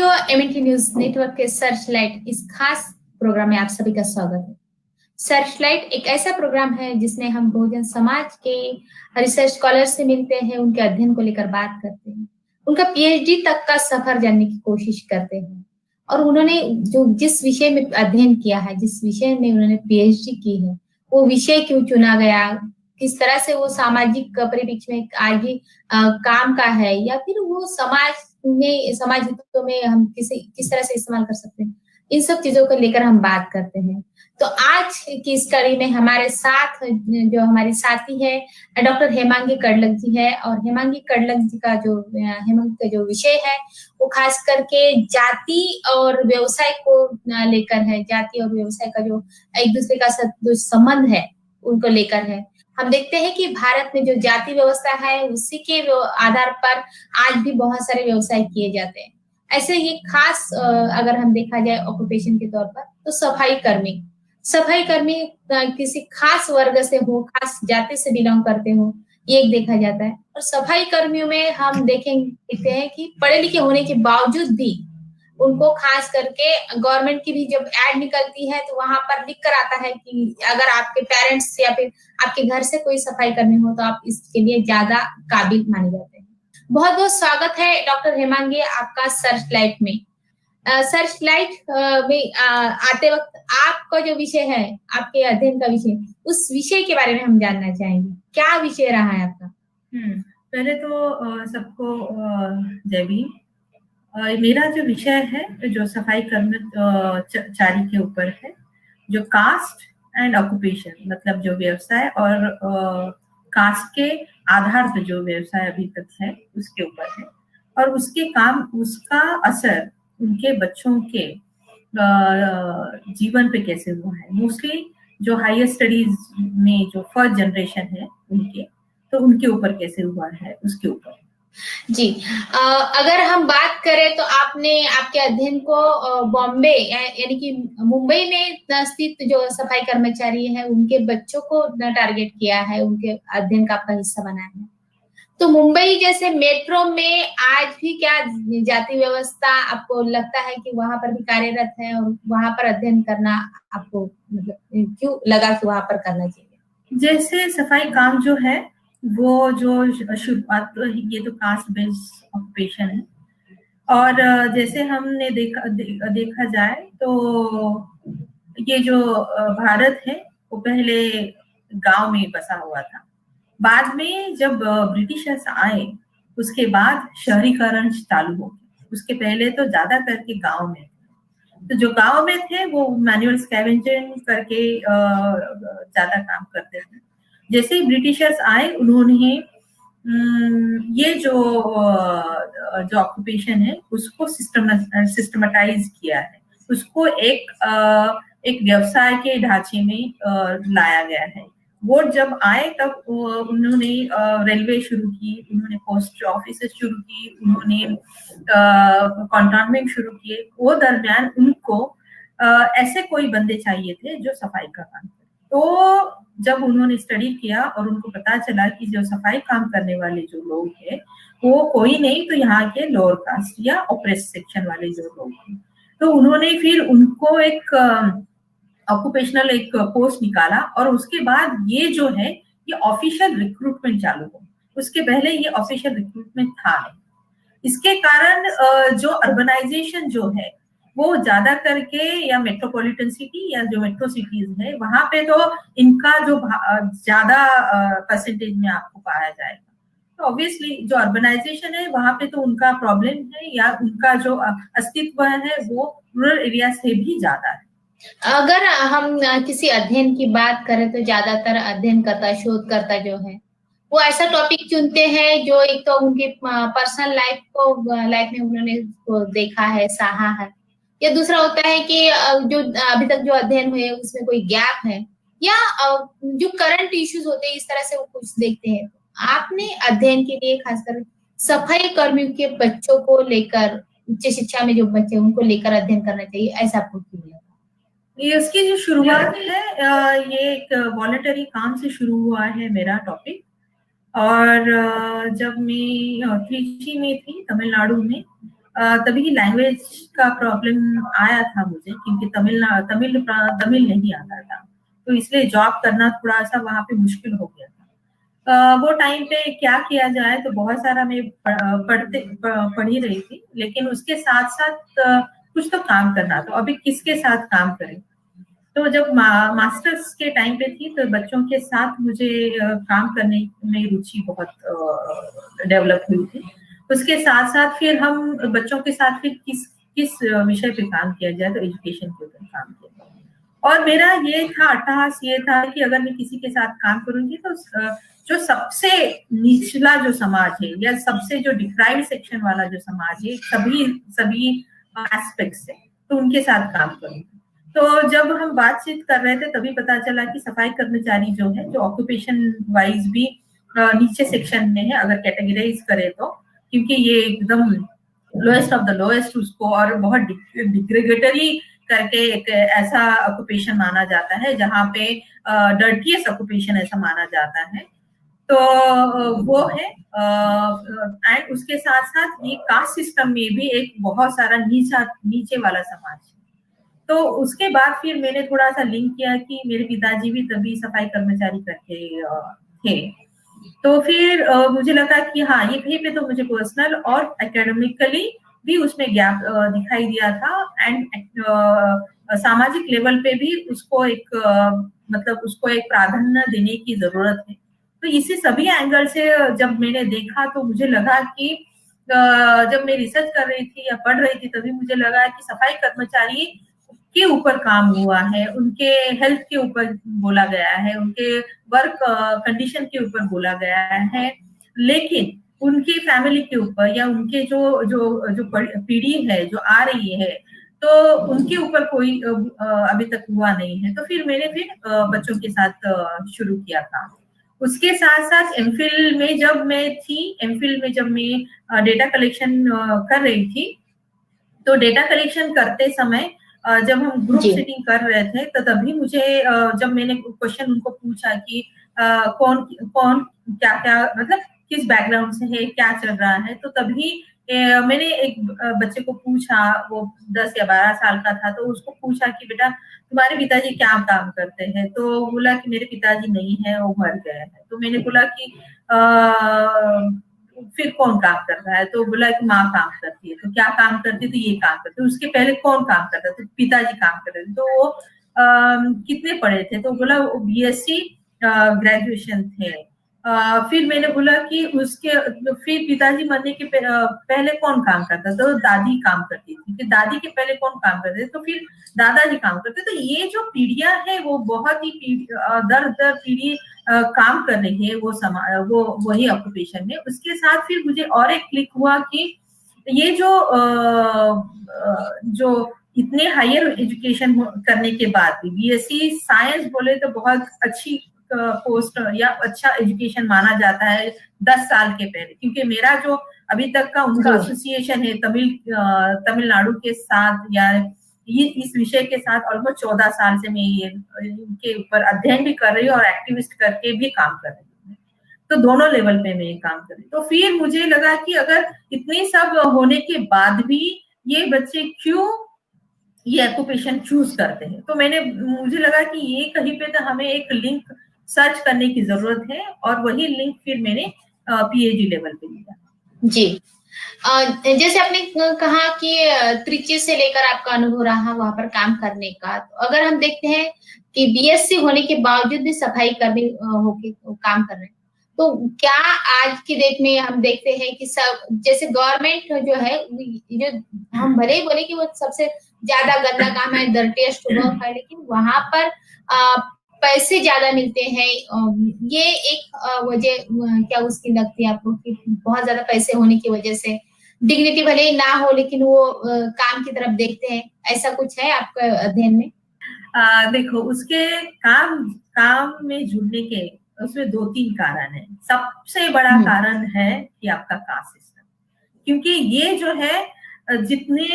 साथियों, MNT news network के Searchlight इस खास प्रोग्राम में आप सभी का स्वागत है। सर्चलाइट एक ऐसा प्रोग्राम है जिसमें हम बहुजन समाज के रिसर्च स्कॉलर से मिलते हैं, उनके अध्ययन को लेकर बात करते हैं, उनका पीएचडी तक का सफर जानने की कोशिश करते हैं और उन्होंने जो जिस विषय में अध्ययन किया है, जिस विषय में उन्होंने पीएचडी की है, वो विषय क्यों चुना गया, किस तरह से वो सामाजिक परिप्रेक्ष्य में आगे काम का है, या फिर वो समाज हितों में हम किस तरह से इस्तेमाल कर सकते हैं, इन सब चीजों को लेकर हम बात करते हैं। तो आज की इस कड़ी में हमारे साथ जो हमारे साथी है डॉक्टर हेमांगी कडलक जी है, और हेमांगी कडलक जी का जो विषय है वो खास करके जाति और व्यवसाय को लेकर है। जाति और व्यवसाय का जो एक दूसरे का जो संबंध है उनको लेकर है। हम देखते हैं कि भारत में जो जाति व्यवस्था है उसी के आधार पर आज भी बहुत सारे व्यवसाय किए जाते हैं। ऐसे ही खास अगर हम देखा जाए ऑक्यूपेशन के तौर पर, तो सफाई कर्मी किसी खास वर्ग से हो, खास जाति से बिलोंग करते हो, ये एक देखा जाता है। और सफाई कर्मियों में हम देखते हैं कि पढ़े लिखे होने के बावजूद भी उनको खास करके गवर्नमेंट की भी जब एड निकलती है तो वहां पर लिख कर आता है कि अगर आपके पेरेंट्स या फिर आपके घर से कोई सफाई कर्मी हो तो आप इसके लिए ज्यादा काबिल माने जाते हैं। बहुत बहुत स्वागत है डॉक्टर हेमांगी आपका सर्चलाइट में। सर्चलाइट में आते वक्त आपका जो विषय है, आपके अध्ययन का विषय, उस विषय के बारे में हम जानना चाहेंगे। क्या विषय रहा है आपका? पहले तो सबको जय भीम। मेरा जो विषय है जो सफाई कर्मचारी के ऊपर है, जो कास्ट एंड ऑक्यूपेशन, मतलब जो व्यवसाय और कास्ट के आधार पर जो व्यवसाय अभी तक है उसके ऊपर है, और उसका असर उनके बच्चों के जीवन पे कैसे हुआ है। मोस्टली जो हायर स्टडीज में जो फर्स्ट जनरेशन है उनके ऊपर कैसे हुआ है उसके ऊपर। जी, अगर हम बात करें तो आपने आपके अध्ययन को बॉम्बे यानी कि मुंबई में स्थित जो सफाई कर्मचारी है उनके बच्चों को टारगेट किया है, उनके अध्ययन का आपका हिस्सा बना है। तो मुंबई जैसे मेट्रो में आज भी क्या जाति व्यवस्था आपको लगता है कि वहां पर भी कार्यरत है, और वहां पर अध्ययन करना आपको मतलब क्यों लगा कि वहां पर करना चाहिए? जैसे सफाई काम जो है वो जो शुरुआत तो ये तो कास्ट बेस्ड ऑक्यूपेशन है, और जैसे हमने देखा जाए तो ये जो भारत है वो पहले गांव में बसा हुआ था। बाद में जब ब्रिटिशर्स आए उसके बाद शहरीकरण चालू हो गया। उसके पहले तो ज्यादा करके गांव में, तो जो गांव में थे वो मैनुअल स्कैवेंजिंग करके ज्यादा काम करते थे। जैसे ही ब्रिटिशर्स आए उन्होंने ये जो ऑक्यूपेशन है उसको सिस्टमेटाइज किया है, उसको एक व्यवसाय के ढांचे में लाया गया है। वो जब आए तब उन्होंने रेलवे शुरू की, उन्होंने पोस्ट ऑफिसेस शुरू की, उन्होंने कंटोनमेंट शुरू किए। वो दरमियान उनको ऐसे कोई बंदे चाहिए थे जो सफाई का काम करे। तो जब उन्होंने स्टडी किया और उनको पता चला कि जो सफाई काम करने वाले जो लोग हैं वो कोई नहीं तो यहाँ के लोअर कास्ट या ऑप्रेस सेक्शन वाले जो लोग हैं, तो उन्होंने फिर उनको एक ऑक्यूपेशनल एक पोस्ट निकाला, और उसके बाद ये जो है ये ऑफिशियल रिक्रूटमेंट चालू हो। उसके पहले ये ऑफिशियल रिक्रूटमेंट था नहीं। इसके कारण जो अर्बनाइजेशन जो है वो ज्यादा करके या मेट्रोपॉलिटन सिटी या जो मेट्रो सिटीज है वहां पे तो इनका जो ज्यादा परसेंटेज में आपको पाया जाएगा। तो ऑब्वियसली जो अर्बनाइजेशन है वहां पे तो उनका प्रॉब्लम है या उनका जो अस्तित्व है वो रूरल एरिया से भी ज्यादा है। अगर हम किसी अध्ययन की बात करें तो ज्यादातर अध्ययनकर्ता, शोधकर्ता जो है वो ऐसा टॉपिक चुनते हैं जो एक तो उनके पर्सनल लाइफ में उन्होंने देखा है, सहा है, या दूसरा होता है कि जो अभी तक जो अध्ययन हुए उसमें कोई गैप है, या जो करंट इश्यूज होते हैं इस तरह से वो कुछ देखते हैं। आपने अध्ययन के लिए खासकर सफाई कर्मियों के बच्चों को लेकर, उच्च शिक्षा में जो बच्चे उनको लेकर अध्ययन करना चाहिए, ऐसा आपको क्यों लगा? ये इसकी जो शुरुआत है ये एक वॉलंटरी काम से शुरू हुआ है मेरा टॉपिक। और जब मैं त्रिची में थी तमिलनाडु में, तभी लैंग्वेज का प्रॉब्लम आया था मुझे, क्योंकि तमिल नहीं आता था, तो इसलिए जॉब करना थोड़ा सा वहां पे मुश्किल हो गया था। वो टाइम पे क्या किया जाए, तो बहुत सारा मैं पढ़ ही रही थी, लेकिन उसके साथ साथ कुछ तो काम करना, तो अभी किसके साथ काम करें। तो जब मास्टर्स के टाइम पे थी, तो बच्चों के साथ मुझे काम करने में रुचि बहुत डेवलप हुई थी। उसके साथ साथ फिर हम बच्चों के साथ फिर किस किस विषय पे काम किया जाए, तो एजुकेशन के ऊपर काम किया। और मेरा ये था, अट्टहास ये था कि अगर मैं किसी के साथ काम करूंगी तो जो सबसे निचला जो समाज है, या सबसे जो डिप्राइव्ड सेक्शन वाला जो समाज है, सभी एस्पेक्ट से, तो उनके साथ काम करूंगी। तो जब हम बातचीत कर रहे थे, तभी पता चला कि सफाई कर्मचारी जो है, जो ऑक्यूपेशन वाइज भी नीचे सेक्शन में है, अगर कैटेगराइज करे तो, क्योंकि ये एकदम लोएस्ट ऑफ द लोएस्ट उसको, और बहुत डिग्रेगेटरी करके एक ऐसा ऑक्यूपेशन माना जाता है, जहाँ पे डर्टीएस्ट ऑक्यूपेशन ऐसा माना जाता है। तो वो है, एंड उसके साथ साथ ये कास्ट सिस्टम में भी एक बहुत सारा नीचे वाला समाज है। तो उसके बाद फिर मैंने थोड़ा सा लिंक किया कि मेरे पिताजी भी तभी सफाई कर्मचारी करके थे। तो फिर मुझे लगा कि हाँ, ये कहीं पे तो मुझे पर्सनल और एकेडमिकली भी उसमें गैप दिखाई दिया था, एंड सामाजिक लेवल पे भी उसको एक मतलब उसको एक प्राधान्य देने की जरूरत है। तो इसी सभी एंगल से जब मैंने देखा, तो मुझे लगा कि जब मैं रिसर्च कर रही थी या पढ़ रही थी, तभी मुझे लगा कि सफाई कर्मचारी के ऊपर काम हुआ है, उनके हेल्थ के ऊपर बोला गया है, उनके वर्क कंडीशन के ऊपर बोला गया है, लेकिन उनकी फैमिली के ऊपर या उनके जो जो जो पीढ़ी है जो आ रही है, तो उनके ऊपर कोई अभी तक हुआ नहीं है। तो फिर मैंने बच्चों के साथ शुरू किया था। उसके साथ साथ एमफिल में जब मैं डेटा कलेक्शन कर रही थी, तो डेटा कलेक्शन करते समय जब हम ग्रुप सेटिंग कर रहे थे, तो तभी मुझे जब मैंने क्वेश्चन उनको पूछा कि कौन कौन क्या क्या मतलब किस बैकग्राउंड से है, क्या चल रहा है, तो तभी मैंने एक बच्चे को पूछा, वो 10 या 12 साल का था, तो उसको पूछा कि बेटा तुम्हारे पिताजी क्या काम करते हैं, तो बोला कि मेरे पिताजी नहीं है, वो मर गए हैं। तो मैंने बोला कि फिर कौन काम कर रहा है, तो बोला कि माँ काम करती है। तो क्या काम करती है, तो ये काम करती है। उसके पहले कौन काम करता है, तो पिताजी काम कर रहे थे। तो वो कितने पढ़े थे, तो बोला वो बीएससी ग्रेजुएशन थे। फिर मैंने बोला कि फिर पिताजी मरने के पहले कौन काम करता, तो दादी काम करती थी। फिर दादी के पहले कौन काम करते, तो फिर दादाजी काम करते। तो ये जो पीढ़ियां है, वो बहुत ही दर दर पीढ़ी काम कर रही है, वो वही ऑक्यूपेशन में। उसके साथ फिर मुझे और एक क्लिक हुआ कि ये जो इतने हायर एजुकेशन करने के बाद भी बीएससी साइंस बोले तो बहुत अच्छी पोस्ट या अच्छा एजुकेशन माना जाता है 10 साल के पहले, क्योंकि मेरा जो अभी तक का उनका एसोसिएशन है तमिलनाडु के साथ, या ये इस विषय के साथ ऑलमोस्ट 14 साल से मैं ये इनके ऊपर अध्ययन भी कर रही हूँ और एक्टिविस्ट करके भी काम कर रही हूँ। तो दोनों लेवल पे मैं काम कर रही हूँ। तो फिर मुझे लगा कि अगर इतने सब होने के बाद भी ये बच्चे क्यों ये ऑक्यूपेशन चूज करते हैं, तो मुझे लगा कि ये कहीं पे तो हमें एक लिंक सर्च करने की जरूरत है, और वही लिंक फिर मैंने पीएचडी लेवल पे लिया। जी, जैसे आपने कहा कि त्रिची से लेकर आपका अनुभव रहा वहां पर काम करने का, तो अगर हम देखते हैं कि बीएससी होने के बावजूद भी सफाई कर्मी होके काम कर रहे हैं, तो क्या आज की डेट में हम देखते हैं कि सब जैसे गवर्नमेंट जो है, जो हम भले ही बोले कि वो सबसे ज्यादा गंदा काम है, डर्टीएस्ट वर्क है, लेकिन वहां पर पैसे ज्यादा मिलते हैं। ये एक वजह क्या उसकी लगती है आपको कि बहुत ज्यादा पैसे होने की वजह से डिग्निटी भले ही ना हो, लेकिन वो काम की तरफ देखते हैं, ऐसा कुछ है आपके अध्ययन में? देखो, उसके काम में जुड़ने के उसमें 2-3 कारण है। सबसे बड़ा कारण है कि आपका कास्ट सिस्टम, क्योंकि ये जो है जितने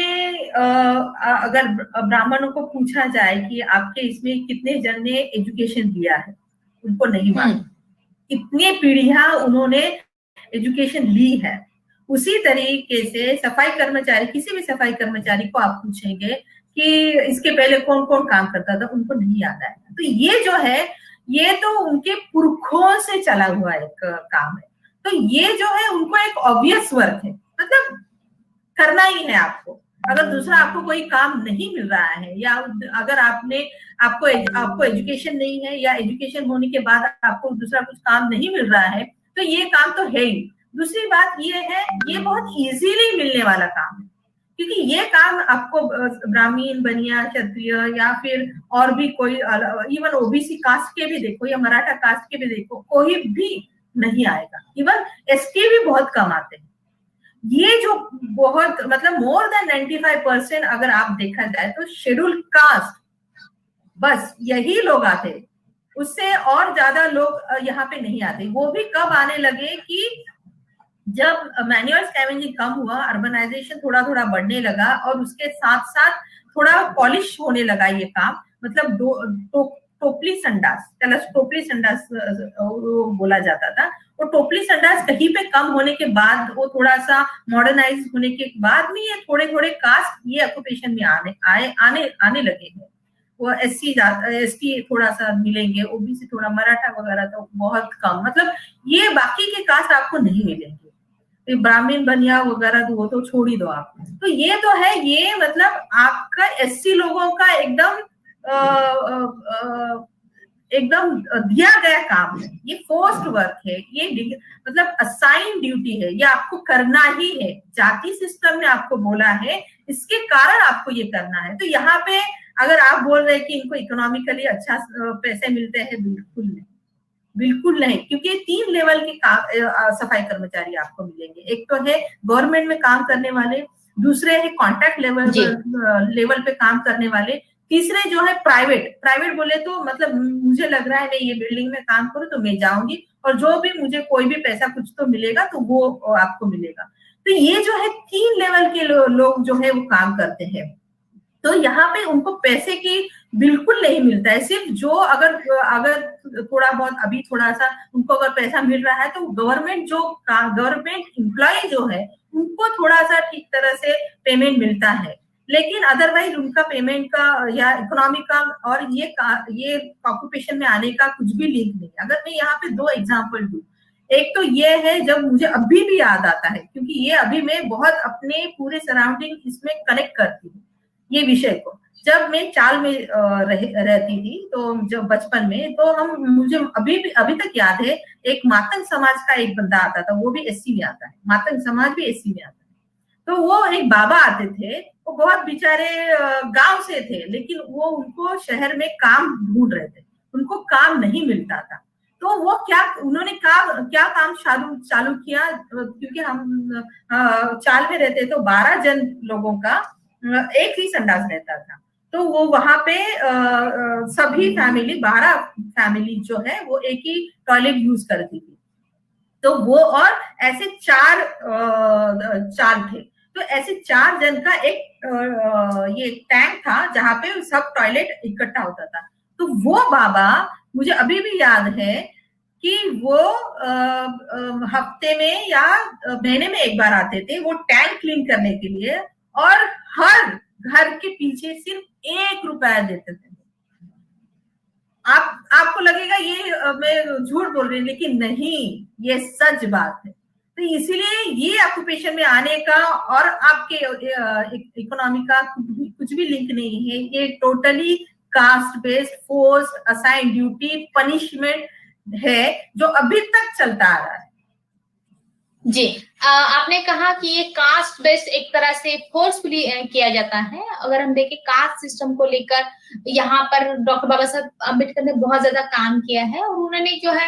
अगर ब्राह्मणों को पूछा जाए कि आपके इसमें कितने जन ने एजुकेशन लिया है, उनको नहीं मालूम। इतनी पीढ़ियां उन्होंने एजुकेशन ली है, उसी तरीके से सफाई कर्मचारी, किसी भी सफाई कर्मचारी को आप पूछेंगे कि इसके पहले कौन कौन काम करता था, उनको नहीं याद आएगा। तो ये जो है ये तो उनके पुरखों से चला हुआ एक काम है। तो ये जो है उनको एक ऑब्वियस वर्क है, मतलब करना ही है आपको। अगर दूसरा आपको कोई काम नहीं मिल रहा है, या अगर आपको एजुकेशन नहीं है, या एजुकेशन होने के बाद आपको दूसरा कुछ काम नहीं मिल रहा है, तो ये काम तो है ही। दूसरी बात ये है, ये बहुत इजीली मिलने वाला काम है, क्योंकि ये काम आपको ब्राह्मण, बनिया, क्षत्रिय या फिर और भी कोई इवन ओबीसी कास्ट के भी देखो या मराठा कास्ट के भी देखो, कोई भी नहीं आएगा। इवन एसटी भी बहुत कम आते हैं। ये जो बहुत मतलब मोर देन 95% अगर आप देखा जाए तो शेड्यूल कास्ट, बस यही लोग आते, उससे और ज्यादा लोग यहाँ पे नहीं आते। वो भी कब आने लगे कि जब मैनुअल स्कैवेंजिंग कम हुआ, अर्बनाइजेशन थोड़ा थोड़ा बढ़ने लगा, और उसके साथ साथ थोड़ा पॉलिश होने लगा ये काम। मतलब टोपली संडास, टोपली संडास बोला जाता था। और टोपली संडास कहीं पे कम होने के बाद, वो थोड़ा सा मॉडर्नाइज होने के बाद में, ये थोड़े थोड़े कास्ट ये ऑक्यूपेशन में आने लगे हैं। वो एसटी थोड़ा सा मिलेंगे, ओबीसी थोड़ा, मराठा वगैरह तो बहुत कम। मतलब ये बाकी के कास्ट आपको नहीं मिलेंगे, ब्राह्मण, बनिया वगैरह तो वो तो छोड़ ही दो आप। तो ये तो है, ये मतलब आपका एससी लोगों का एकदम दिया गया काम है। ये फोर्स्ड वर्क है, ये मतलब असाइन ड्यूटी है, ये आपको करना ही है। जाति सिस्टम ने आपको बोला है, इसके कारण आपको ये करना है। तो यहाँ पे अगर आप बोल रहे हैं कि इनको इकोनॉमिकली अच्छा पैसे मिलते हैं, बिल्कुल नहीं, बिल्कुल नहीं। क्योंकि 3 लेवल के सफाई कर्मचारी आपको मिलेंगे। एक तो है गवर्नमेंट में काम करने वाले, दूसरे है कॉन्ट्रैक्ट लेवल पे काम करने वाले, तीसरे जो है प्राइवेट बोले तो मतलब मुझे लग रहा है मैं ये बिल्डिंग में काम करूं तो मैं जाऊंगी, और जो भी मुझे कोई भी पैसा कुछ तो मिलेगा तो वो आपको मिलेगा। तो ये जो है 3 लेवल के लोग जो है वो काम करते हैं। तो यहाँ पे उनको पैसे की बिल्कुल नहीं मिलता है। सिर्फ जो अगर थोड़ा बहुत अभी थोड़ा सा उनको अगर पैसा मिल रहा है, तो गवर्नमेंट एम्प्लॉय जो है उनको थोड़ा सा ठीक तरह से पेमेंट मिलता है। लेकिन अदरवाइज उनका पेमेंट का या इकोनॉमी का और ये ऑक्यूपेशन में आने का कुछ भी लिंक नहीं। अगर मैं यहाँ पे 2 एग्जांपल दूं, एक तो ये है जब मुझे अभी भी याद आता है, क्योंकि ये अभी मैं बहुत अपने पूरे सराउंडिंग इसमें कनेक्ट करती हूँ ये विषय को। जब मैं चाल में रहती थी, तो जब बचपन में, तो मुझे अभी तक याद है, एक मातंग समाज का एक बंदा आता था, वो भी एससी में आता है, मातंग समाज भी एससी में आता है। तो वो एक बाबा आते थे, वो बहुत बेचारे गांव से थे, लेकिन वो उनको शहर में काम ढूंढ रहे थे, उनको काम नहीं मिलता था। तो वो उन्होंने क्या काम चालू किया, क्योंकि हम चाल में रहते तो 12 जन लोगों का एक ही संडास रहता था। तो वो वहां पे सभी फैमिली 12 फैमिली जो है वो एक ही टॉयलेट यूज करती थी। तो वो और ऐसे 4 थे। तो ऐसे 4 जन का एक ये टैंक था जहां पे सब टॉयलेट इकट्ठा होता था। तो वो बाबा मुझे अभी भी याद है कि वो हफ्ते में या महीने में एक बार आते थे वो टैंक क्लीन करने के लिए, और हर घर के पीछे सिर्फ 1 रुपया देते थे। आपको लगेगा ये मैं झूठ बोल रही हूँ, लेकिन नहीं, ये सच बात है। तो इसीलिए ये ऑक्यूपेशन में आने का और आपके इकोनॉमी का कुछ भी लिंक नहीं है। ये totally caste based force assign duty punishment है जो अभी तक चलता आ रहा है। जी, आपने कहा कि ये कास्ट बेस्ड एक तरह से फोर्सफुली किया जाता है। अगर हम देखें कास्ट सिस्टम को लेकर, यहाँ पर डॉक्टर बाबा साहब अम्बेडकर ने बहुत ज्यादा काम किया है, और उन्होंने जो है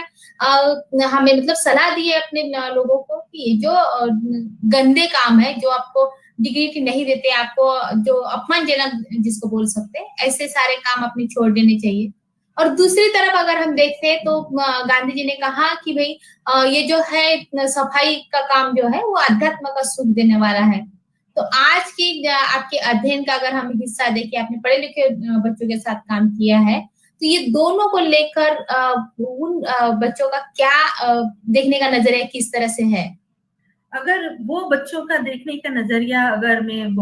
हमें मतलब सलाह दी है अपने लोगों को कि जो गंदे काम है, जो आपको डिग्निटी नहीं देते, आपको जो अपमानजनक जिसको बोल सकते हैं, ऐसे सारे काम अपने छोड़ देने चाहिए। और दूसरी तरफ अगर हम देखते हैं तो गांधी जी ने कहा कि भाई ये जो है सफाई का काम जो है वो अध्यात्म का सुख देने वाला है। तो आज की आपके अध्ययन का अगर हम हिस्सा देखें, आपने पढ़े लिखे बच्चों के साथ काम किया है, तो ये दोनों को लेकर उन बच्चों का क्या देखने का नजरिया किस तरह से है? अगर वो बच्चों का देखने का नजरिया अगर मैं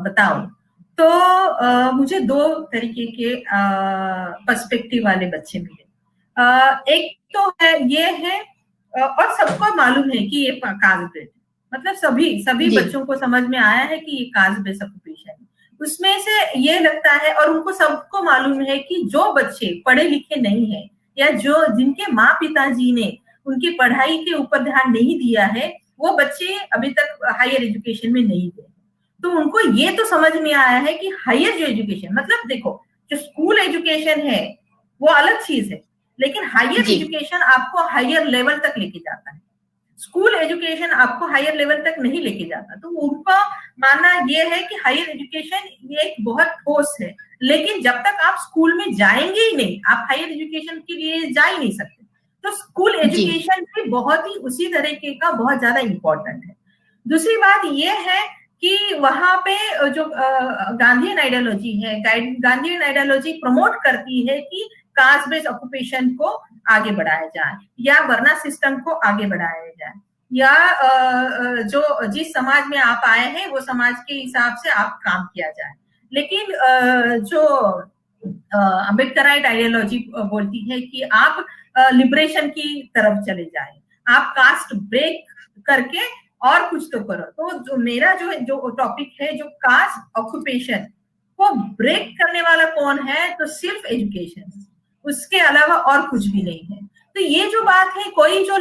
बताऊं तो मुझे दो तरीके के पर्सपेक्टिव वाले बच्चे मिले। एक तो है ये है और सबको मालूम है कि ये कास्ट बेस्ड, मतलब सभी बच्चों को समझ में आया है कि ये कास्ट बेस्ड ऑक्यूपेशन है। उसमें से ये लगता है और उनको सबको मालूम है कि जो बच्चे पढ़े लिखे नहीं है या जो जिनके माँ पिताजी ने उनकी पढ़ाई के ऊपर ध्यान नहीं दिया है, वो बच्चे अभी तक हायर एजुकेशन में नहीं गए। तो उनको ये तो समझ में आया है कि हायर जो एजुकेशन, मतलब देखो जो स्कूल एजुकेशन है वो अलग चीज है, लेकिन हायर एजुकेशन आपको हायर लेवल तक लेके जाता है, स्कूल एजुकेशन आपको हायर लेवल तक नहीं लेके जाता। तो उनका मानना ये है कि हायर एजुकेशन ये एक बहुत ठोस है, लेकिन जब तक आप स्कूल में जाएंगे ही नहीं, आप हायर एजुकेशन के लिए जा ही नहीं सकते। तो स्कूल एजुकेशन भी बहुत ही उसी तरीके का बहुत ज्यादा इंपॉर्टेंट है। दूसरी बात ये है कि वहां पे जो गांधीयन आइडियोलॉजी है, गांधीयन आइडियोलॉजी प्रमोट करती है कि कास्ट बेस्ड ऑक्यूपेशन को आगे बढ़ाया जाए या वर्ना सिस्टम को आगे बढ़ाया जाए, या जो जिस समाज में आप आए हैं वो समाज के हिसाब से आप काम किया जाए। लेकिन जो अम्बेडकराइट आइडियोलॉजी बोलती है कि आप लिबरेशन की तरफ चले जाए, आप कास्ट ब्रेक करके और कुछ तो करो। तो जो मेरा जो टॉपिक है, जो कास्ट ऑक्यूपेशन को ब्रेक करने वाला कौन है, तो सिर्फ एजुकेशन, उसके अलावा और कुछ भी नहीं है। तो ये जो बात है कोई जो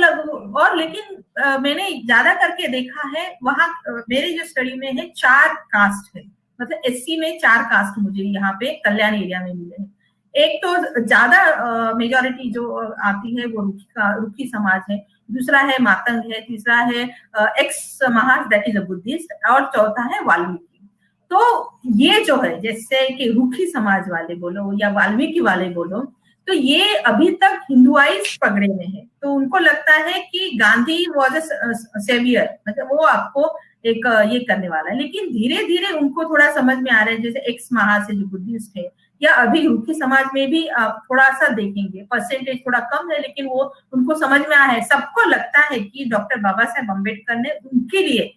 और लेकिन मैंने ज्यादा करके देखा है वहां मेरे जो स्टडी में है 4 कास्ट है, मतलब एससी में 4 कास्ट मुझे यहाँ पे कल्याण एरिया में मिले हैं। एक तो ज्यादा मेजोरिटी जो आती है वो रुखी समाज है, दूसरा है मातंग है, तीसरा है एक्स महाज दैट इज अ बुद्धिस्ट, और चौथा है वाल्मीकि। तो ये जो है जैसे कि रुखी समाज वाले बोलो या वाल्मीकि वाले बोलो, तो ये अभी तक हिंदुआइज पगड़े में है। तो उनको लगता है कि गांधी वॉज अ सेवियर, मतलब वो आपको एक ये करने वाला है। लेकिन धीरे धीरे उनको थोड़ा समझ में आ रहा है, जैसे एक्स महा से जो बुद्धिस्ट है, या अभी रुखी समाज में भी आप थोड़ा सा देखेंगे परसेंटेज थोड़ा कम है, लेकिन वो उनको समझ में आया है। सबको लगता है कि डॉक्टर बाबा साहेब अम्बेडकर ने उनके लिए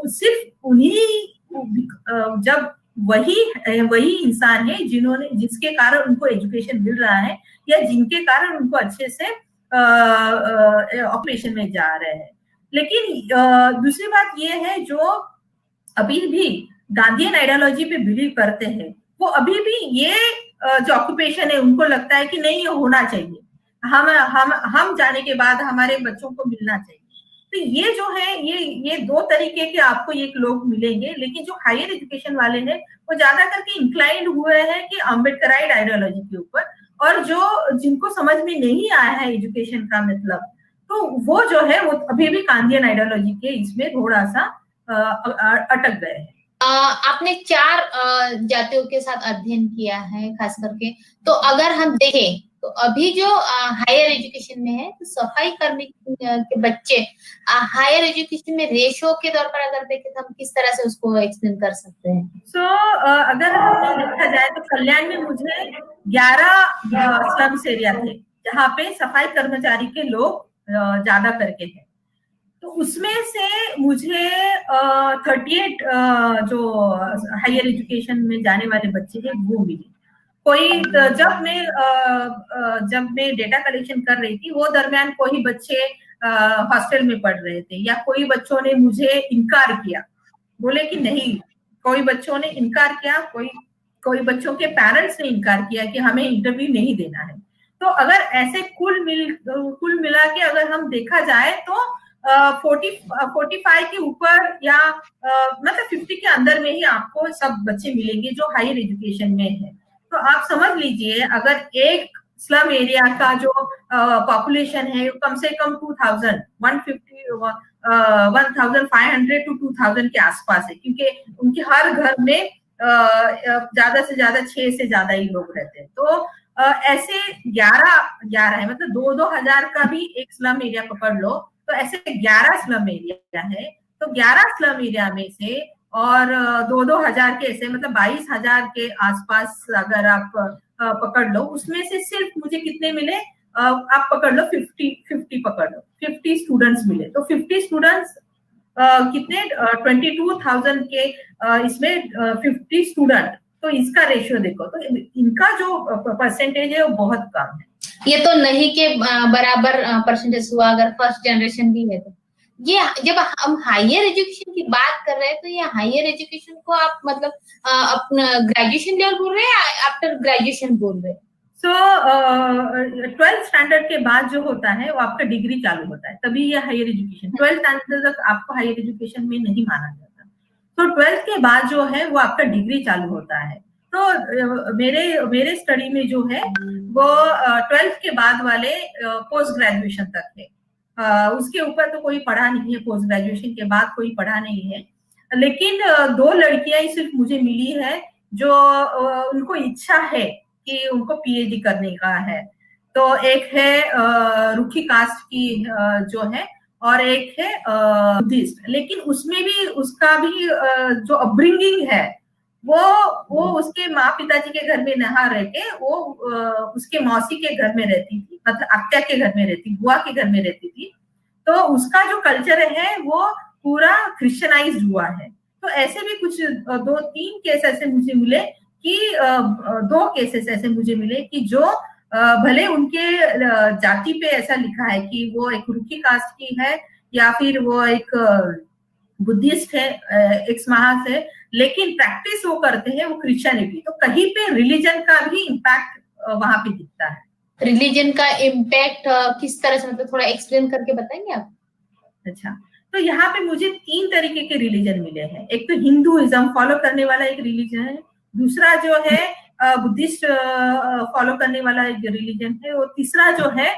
सिर्फ उन्हीं जब वही इंसान है जिसके कारण उनको एजुकेशन मिल रहा है या जिनके कारण उनको अच्छे से ऑपरेशन में जा रहे हैं। लेकिन दूसरी बात ये है, जो अभी भी गांधीयन आइडियोलॉजी पे बिलीव करते हैं, वो अभी भी ये जो ऑक्यूपेशन है उनको लगता है कि नहीं, ये होना चाहिए, हम जाने के बाद हमारे बच्चों को मिलना चाहिए। तो ये जो है ये 2 तरीके के आपको ये लोग मिलेंगे। लेकिन जो हायर एजुकेशन वाले हैं वो ज्यादा करके इंक्लाइंड हुए हैं कि अम्बेडकराइट आइडियोलॉजी के ऊपर, और जो जिनको समझ में नहीं आया है एजुकेशन का मतलब, तो वो जो है वो अभी भी गांधीयन आइडियोलॉजी के इसमें थोड़ा सा अटक गए हैं। आपने 4 जातियों के साथ अध्ययन किया है खास करके, तो अगर हम देखें तो अभी जो हायर एजुकेशन में है, तो सफाई कर्मी के बच्चे हायर एजुकेशन में रेशो के तौर पर अगर देखें तो हम किस तरह से उसको एक्सप्लेन कर सकते हैं? अगर हमें देखा जाए तो कल्याण में मुझे 11 स्लम्स एरिया थे जहाँ पे सफाई कर्मचारी के लोग ज्यादा करके हैं। तो उसमें से मुझे 38 जो हायर एजुकेशन में जाने वाले बच्चे हैं वो मिले। कोई जब मैं डेटा कलेक्शन कर रही थी वो दरमियान कोई बच्चे हॉस्टल में पढ़ रहे थे, या कोई बच्चों ने मुझे इनकार किया, बोले कि नहीं, कोई बच्चों ने इनकार किया, कोई बच्चों के पेरेंट्स ने इनकार किया कि हमें इंटरव्यू नहीं देना है। तो अगर ऐसे कुल मिला के अगर हम देखा जाए तो 45 के ऊपर या मतलब 50 के अंदर में ही आपको सब बच्चे मिलेंगे जो हायर एजुकेशन में है। तो आप समझ लीजिए अगर एक स्लम एरिया का जो पॉपुलेशन है कम से कम 1500 टू 2000 के आसपास है, क्योंकि उनके हर घर में ज्यादा से ज्यादा 6 से ज्यादा ही लोग रहते हैं। तो ऐसे 11 है, मतलब 2-2 हजार का भी एक स्लम एरिया पकड़ लो, तो ऐसे 11 स्लम एरिया है। तो 11 स्लम एरिया में से और 2-2 हजार के ऐसे मतलब 22,000 के आसपास अगर आप पकड़ लो, उसमें से सिर्फ मुझे कितने मिले, आप पकड़ लो 50 पकड़ लो, 50 स्टूडेंट्स मिले। तो 50 स्टूडेंट्स कितने 22,000 के इसमें 50 स्टूडेंट, तो इसका रेशियो देखो, तो इनका जो परसेंटेज है वो बहुत कम है। ये तो नहीं के बराबर परसेंटेज हुआ अगर फर्स्ट जनरेशन भी है तो। ये जब हम हायर एजुकेशन की बात कर रहे हैं तो ये हायर एजुकेशन को आप मतलब अपना ग्रेजुएशन लेवल बोल रहे हैं आफ्टर ग्रेजुएशन बोल रहे हैं? सो 12th स्टैंडर्ड के बाद जो होता है वो आपका डिग्री चालू होता है, तभी ये हायर एजुकेशन। 12th स्टैंडर्ड तक आपको हायर एजुकेशन में नहीं माना जाता, तो 12th के बाद जो है वो आपका डिग्री चालू होता है। तो मेरे स्टडी में जो है वो 12th के बाद वाले पोस्ट ग्रेजुएशन तक है, उसके ऊपर तो कोई पढ़ा नहीं है, पोस्ट ग्रेजुएशन के बाद कोई पढ़ा नहीं है। लेकिन 2 लड़कियां ही सिर्फ मुझे मिली है जो उनको इच्छा है कि उनको पीएचडी करने का है। तो एक है रुखी कास्ट की जो है, और एक है बुद्धिस्ट, लेकिन उसमें भी उसका भी जो अपब्रिंगिंग है वो उसके माँ पिताजी के घर में नहा रह के वो उसके मौसी के घर में रहती थी, मतलब आत्या के घर में रहती, बुआ के घर में रहती थी। तो उसका जो कल्चर है वो पूरा क्रिश्चियनाइज्ड हुआ है। तो ऐसे भी कुछ 2-3 केस ऐसे मुझे मिले कि 2 केसेस ऐसे मुझे मिले कि जो भले उनके जाति पे ऐसा लिखा है कि वो एक रुखी कास्ट की है या फिर वो एक बुद्धिस्ट है, एक समाज है, लेकिन प्रैक्टिस वो करते हैं वो क्रिश्चियनिटी। तो कहीं पे रिलीजन का भी इम्पैक्ट वहां पे दिखता है। रिलीजन का इम्पैक्ट किस तरह से, मतलब थोड़ा एक्सप्लेन करके बताएंगे आप? अच्छा, तो यहाँ पे मुझे 3 तरीके के रिलीजन मिले हैं। एक तो हिंदुइज्म फॉलो करने वाला एक रिलीजन है, दूसरा जो है बुद्धिस्ट फॉलो करने वाला एक रिलीजन है, और तीसरा जो है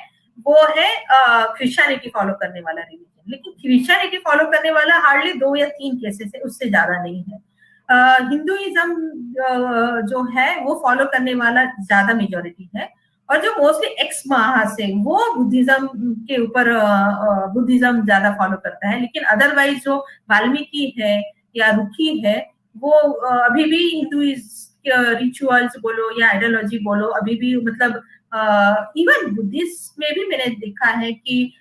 वो है क्रिश्चियनिटी फॉलो करने वाला रिलीजन। लेकिन क्रिश्चियनिटी फॉलो करने वाला हार्डली 2 या 3 केसेस है, उससे ज्यादा नहीं है। हिंदुइज्म जो है वो फॉलो करने वाला ज्यादा मेजोरिटी है, और जो मोस्टली एक्स महास है वो बुद्धिज्म के ऊपर बुद्धिज्म ज्यादा फॉलो करता है। लेकिन अदरवाइज जो वाल्मीकि है या रुखी है वो अभी भी हिंदुइज्म रिचुअल्स बोलो या आइडियोलॉजी बोलो, अभी भी मतलब इवन बुद्धिस्ट में भी मैंने देखा है कि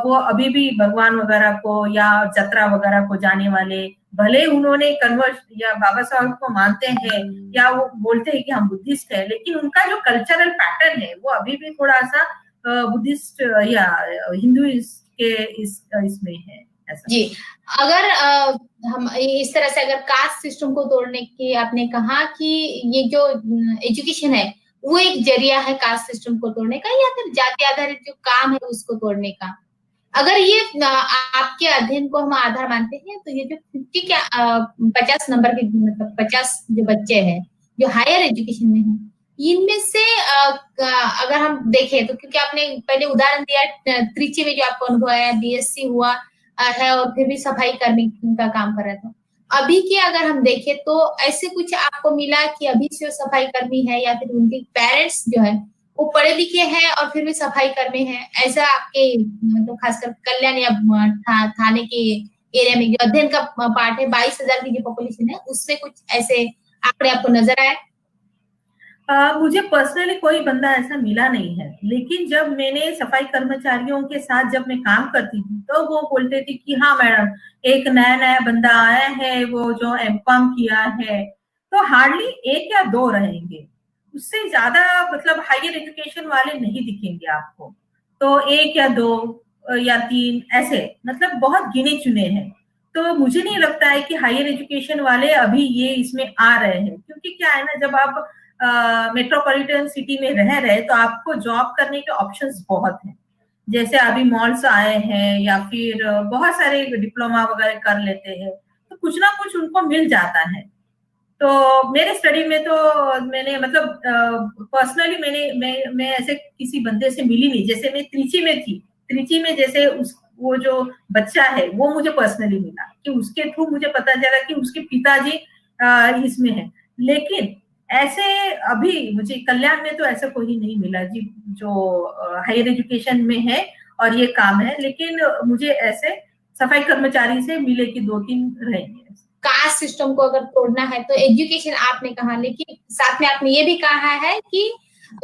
वो अभी भी भगवान वगैरह को या जत्रा वगैरह को जाने वाले, भले उन्होंने कन्वर्ट या बाबा साहब को मानते हैं या वो बोलते हैं कि हम बुद्धिस्ट है, लेकिन उनका जो कल्चरल पैटर्न है वो अभी भी थोड़ा सा बुद्धिस्ट या हिंदुइस्ट के इसमें है ऐसा। जी, अगर हम इस तरह से अगर कास्ट सिस्टम को तोड़ने की आपने कहा कि ये जो एजुकेशन है वो एक जरिया है कास्ट सिस्टम को तोड़ने का, या फिर जाति आधारित जो काम है उसको तोड़ने का, अगर ये आपके अध्ययन को हम आधार मानते हैं तो ये जो 50 नंबर के मतलब 50 जो बच्चे हैं जो हायर एजुकेशन में हैं, इनमें से अगर हम देखें तो, क्योंकि आपने पहले उदाहरण दिया त्रिची में जो आपको अनुभव आया, बीएससी हुआ है और फिर भी सफाई कर्मी का काम कर रहा था, अभी के अगर हम देखें तो ऐसे कुछ आपको मिला कि अभी जो सफाई कर्मी है या फिर उनके पेरेंट्स जो है वो पढ़े लिखे हैं और फिर भी सफाई कर्मी हैं, ऐसा आपके मतलब खासकर कल्याण या थाने के एरिया में जो अध्ययन का पार्ट है 22,000 की जो पॉपुलेशन है उसमें कुछ ऐसे आंकड़े आपको नजर आए? मुझे पर्सनली कोई बंदा ऐसा मिला नहीं है, लेकिन जब मैंने सफाई कर्मचारियों के साथ जब मैं काम करती थी तो वो बोलते थे कि हाँ मैडम एक नया बंदा आया है वो जो एमकॉम किया है, तो हार्डली 1 या 2 रहेंगे, उससे ज्यादा मतलब हायर एजुकेशन वाले नहीं दिखेंगे आपको। तो 1 या 2 या 3 ऐसे मतलब बहुत गिने चुने हैं। तो मुझे नहीं लगता है कि हायर एजुकेशन वाले अभी ये इसमें आ रहे हैं, क्योंकि क्या है ना, जब आप मेट्रोपॉलिटन सिटी में रह रहे तो आपको जॉब करने के ऑप्शंस बहुत हैं। जैसे अभी मॉल्स आए हैं या फिर बहुत सारे डिप्लोमा वगैरह कर लेते हैं, तो कुछ ना कुछ उनको मिल जाता है। तो मेरे स्टडी में तो मैंने मतलब पर्सनली मैं ऐसे किसी बंदे से मिली नहीं। जैसे मैं त्रिची में थी, त्रिची में जैसे वो जो बच्चा है वो मुझे पर्सनली मिला कि उसके थ्रू मुझे पता चला कि उसके पिताजी इसमें है, लेकिन ऐसे अभी मुझे कल्याण में तो ऐसा कोई नहीं मिला जी जो हायर एजुकेशन में है और ये काम है। लेकिन मुझे ऐसे सफाई कर्मचारी से मिले कि 2-3 रहेंगे। कास्ट सिस्टम को अगर तोड़ना है तो एजुकेशन आपने कहा, लेकिन साथ में आपने ये भी कहा है कि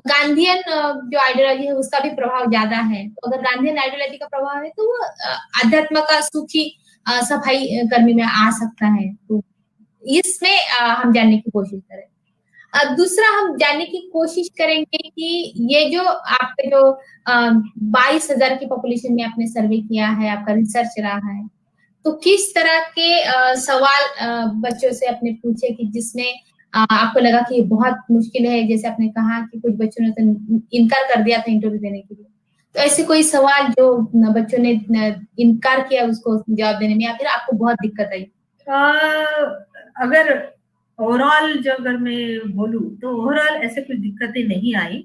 गांधीयन जो आइडियोलॉजी है उसका भी प्रभाव ज्यादा है। तो अगर गांधीयन आइडियोलॉजी का प्रभाव है तो वो अध्यात्म का सुखी सफाई कर्मी में आ सकता है, तो इसमें हम जानने की कोशिश करें। दूसरा हम जानने की कोशिश करेंगे कि ये जो आपके जो 22,000 की पॉपुलेशन में आपने सर्वे किया है, आपका रिसर्च रहा है, तो किस तरह के सवाल बच्चों से आपने पूछे कि जिसमें आपको लगा कि ये बहुत मुश्किल है? जैसे आपने कहा कि कुछ बच्चों ने तो इनकार कर दिया था इंटरव्यू देने के लिए, तो ऐसे कोई सवाल जो बच्चों ने इनकार किया उसको जवाब देने में, या फिर आपको बहुत दिक्कत आई? अगर ओवरऑल जो अगर मैं बोलूं तो ओवरऑल ऐसे कुछ दिक्कतें नहीं आई,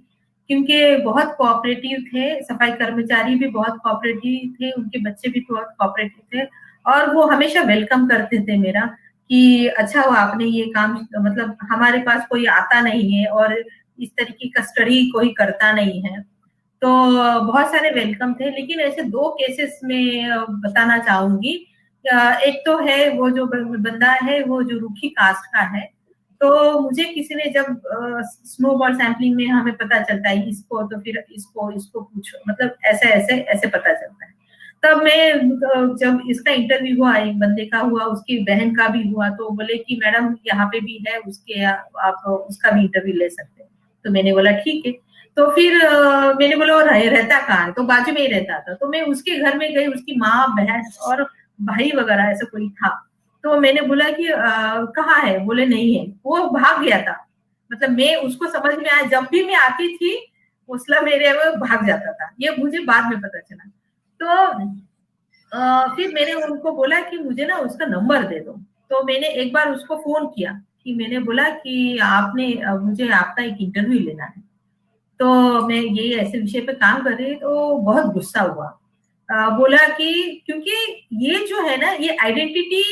क्योंकि बहुत कोऑपरेटिव थे, सफाई कर्मचारी भी बहुत कोऑपरेटिव थे, उनके बच्चे भी बहुत कोऑपरेटिव थे, और वो हमेशा वेलकम करते थे मेरा कि अच्छा हुआ आपने ये काम, मतलब हमारे पास कोई आता नहीं है और इस तरीके का स्टडी कोई करता नहीं है, तो बहुत सारे वेलकम थे। लेकिन ऐसे 2 केसेस में बताना चाहूंगी। एक तो है वो जो बंदा है वो जो रूखी कास्ट का है, तो मुझे किसी ने जब स्नोबॉल सैंपलिंग में हमें पता चलता है इसको, तो फिर इसको पूछो, मतलब ऐसे ऐसे ऐसे पता चलता है। तब मैं जब इसका इंटरव्यू हुआ, एक बंदे का हुआ, उसकी बहन का भी हुआ, तो बोले कि मैडम यहाँ पे भी है उसके, आप उसका भी इंटरव्यू ले सकते हैं। तो मैंने बोला ठीक है। तो फिर मैंने बोला और रहता कहाँ है? तो बाजू में ही रहता था। तो मैं उसके घर में गई, उसकी माँ बहन और भाई वगैरह ऐसा कोई था। तो मैंने बोला कि कहाँ है? बोले नहीं है, वो भाग गया था। मतलब मैं उसको समझ में आया, जब भी मैं आती थी उसला मेरे वो भाग जाता था, ये मुझे बाद में पता चला। तो फिर मैंने उनको बोला कि मुझे ना उसका नंबर दे दो। तो मैंने एक बार उसको फोन किया कि मैंने बोला कि आपने मुझे आपका एक इंटरव्यू लेना है, तो मैं ये ऐसे विषय पे काम कर रही, तो बहुत गुस्सा हुआ। बोला कि क्योंकि ये जो है ना, ये आइडेंटिटी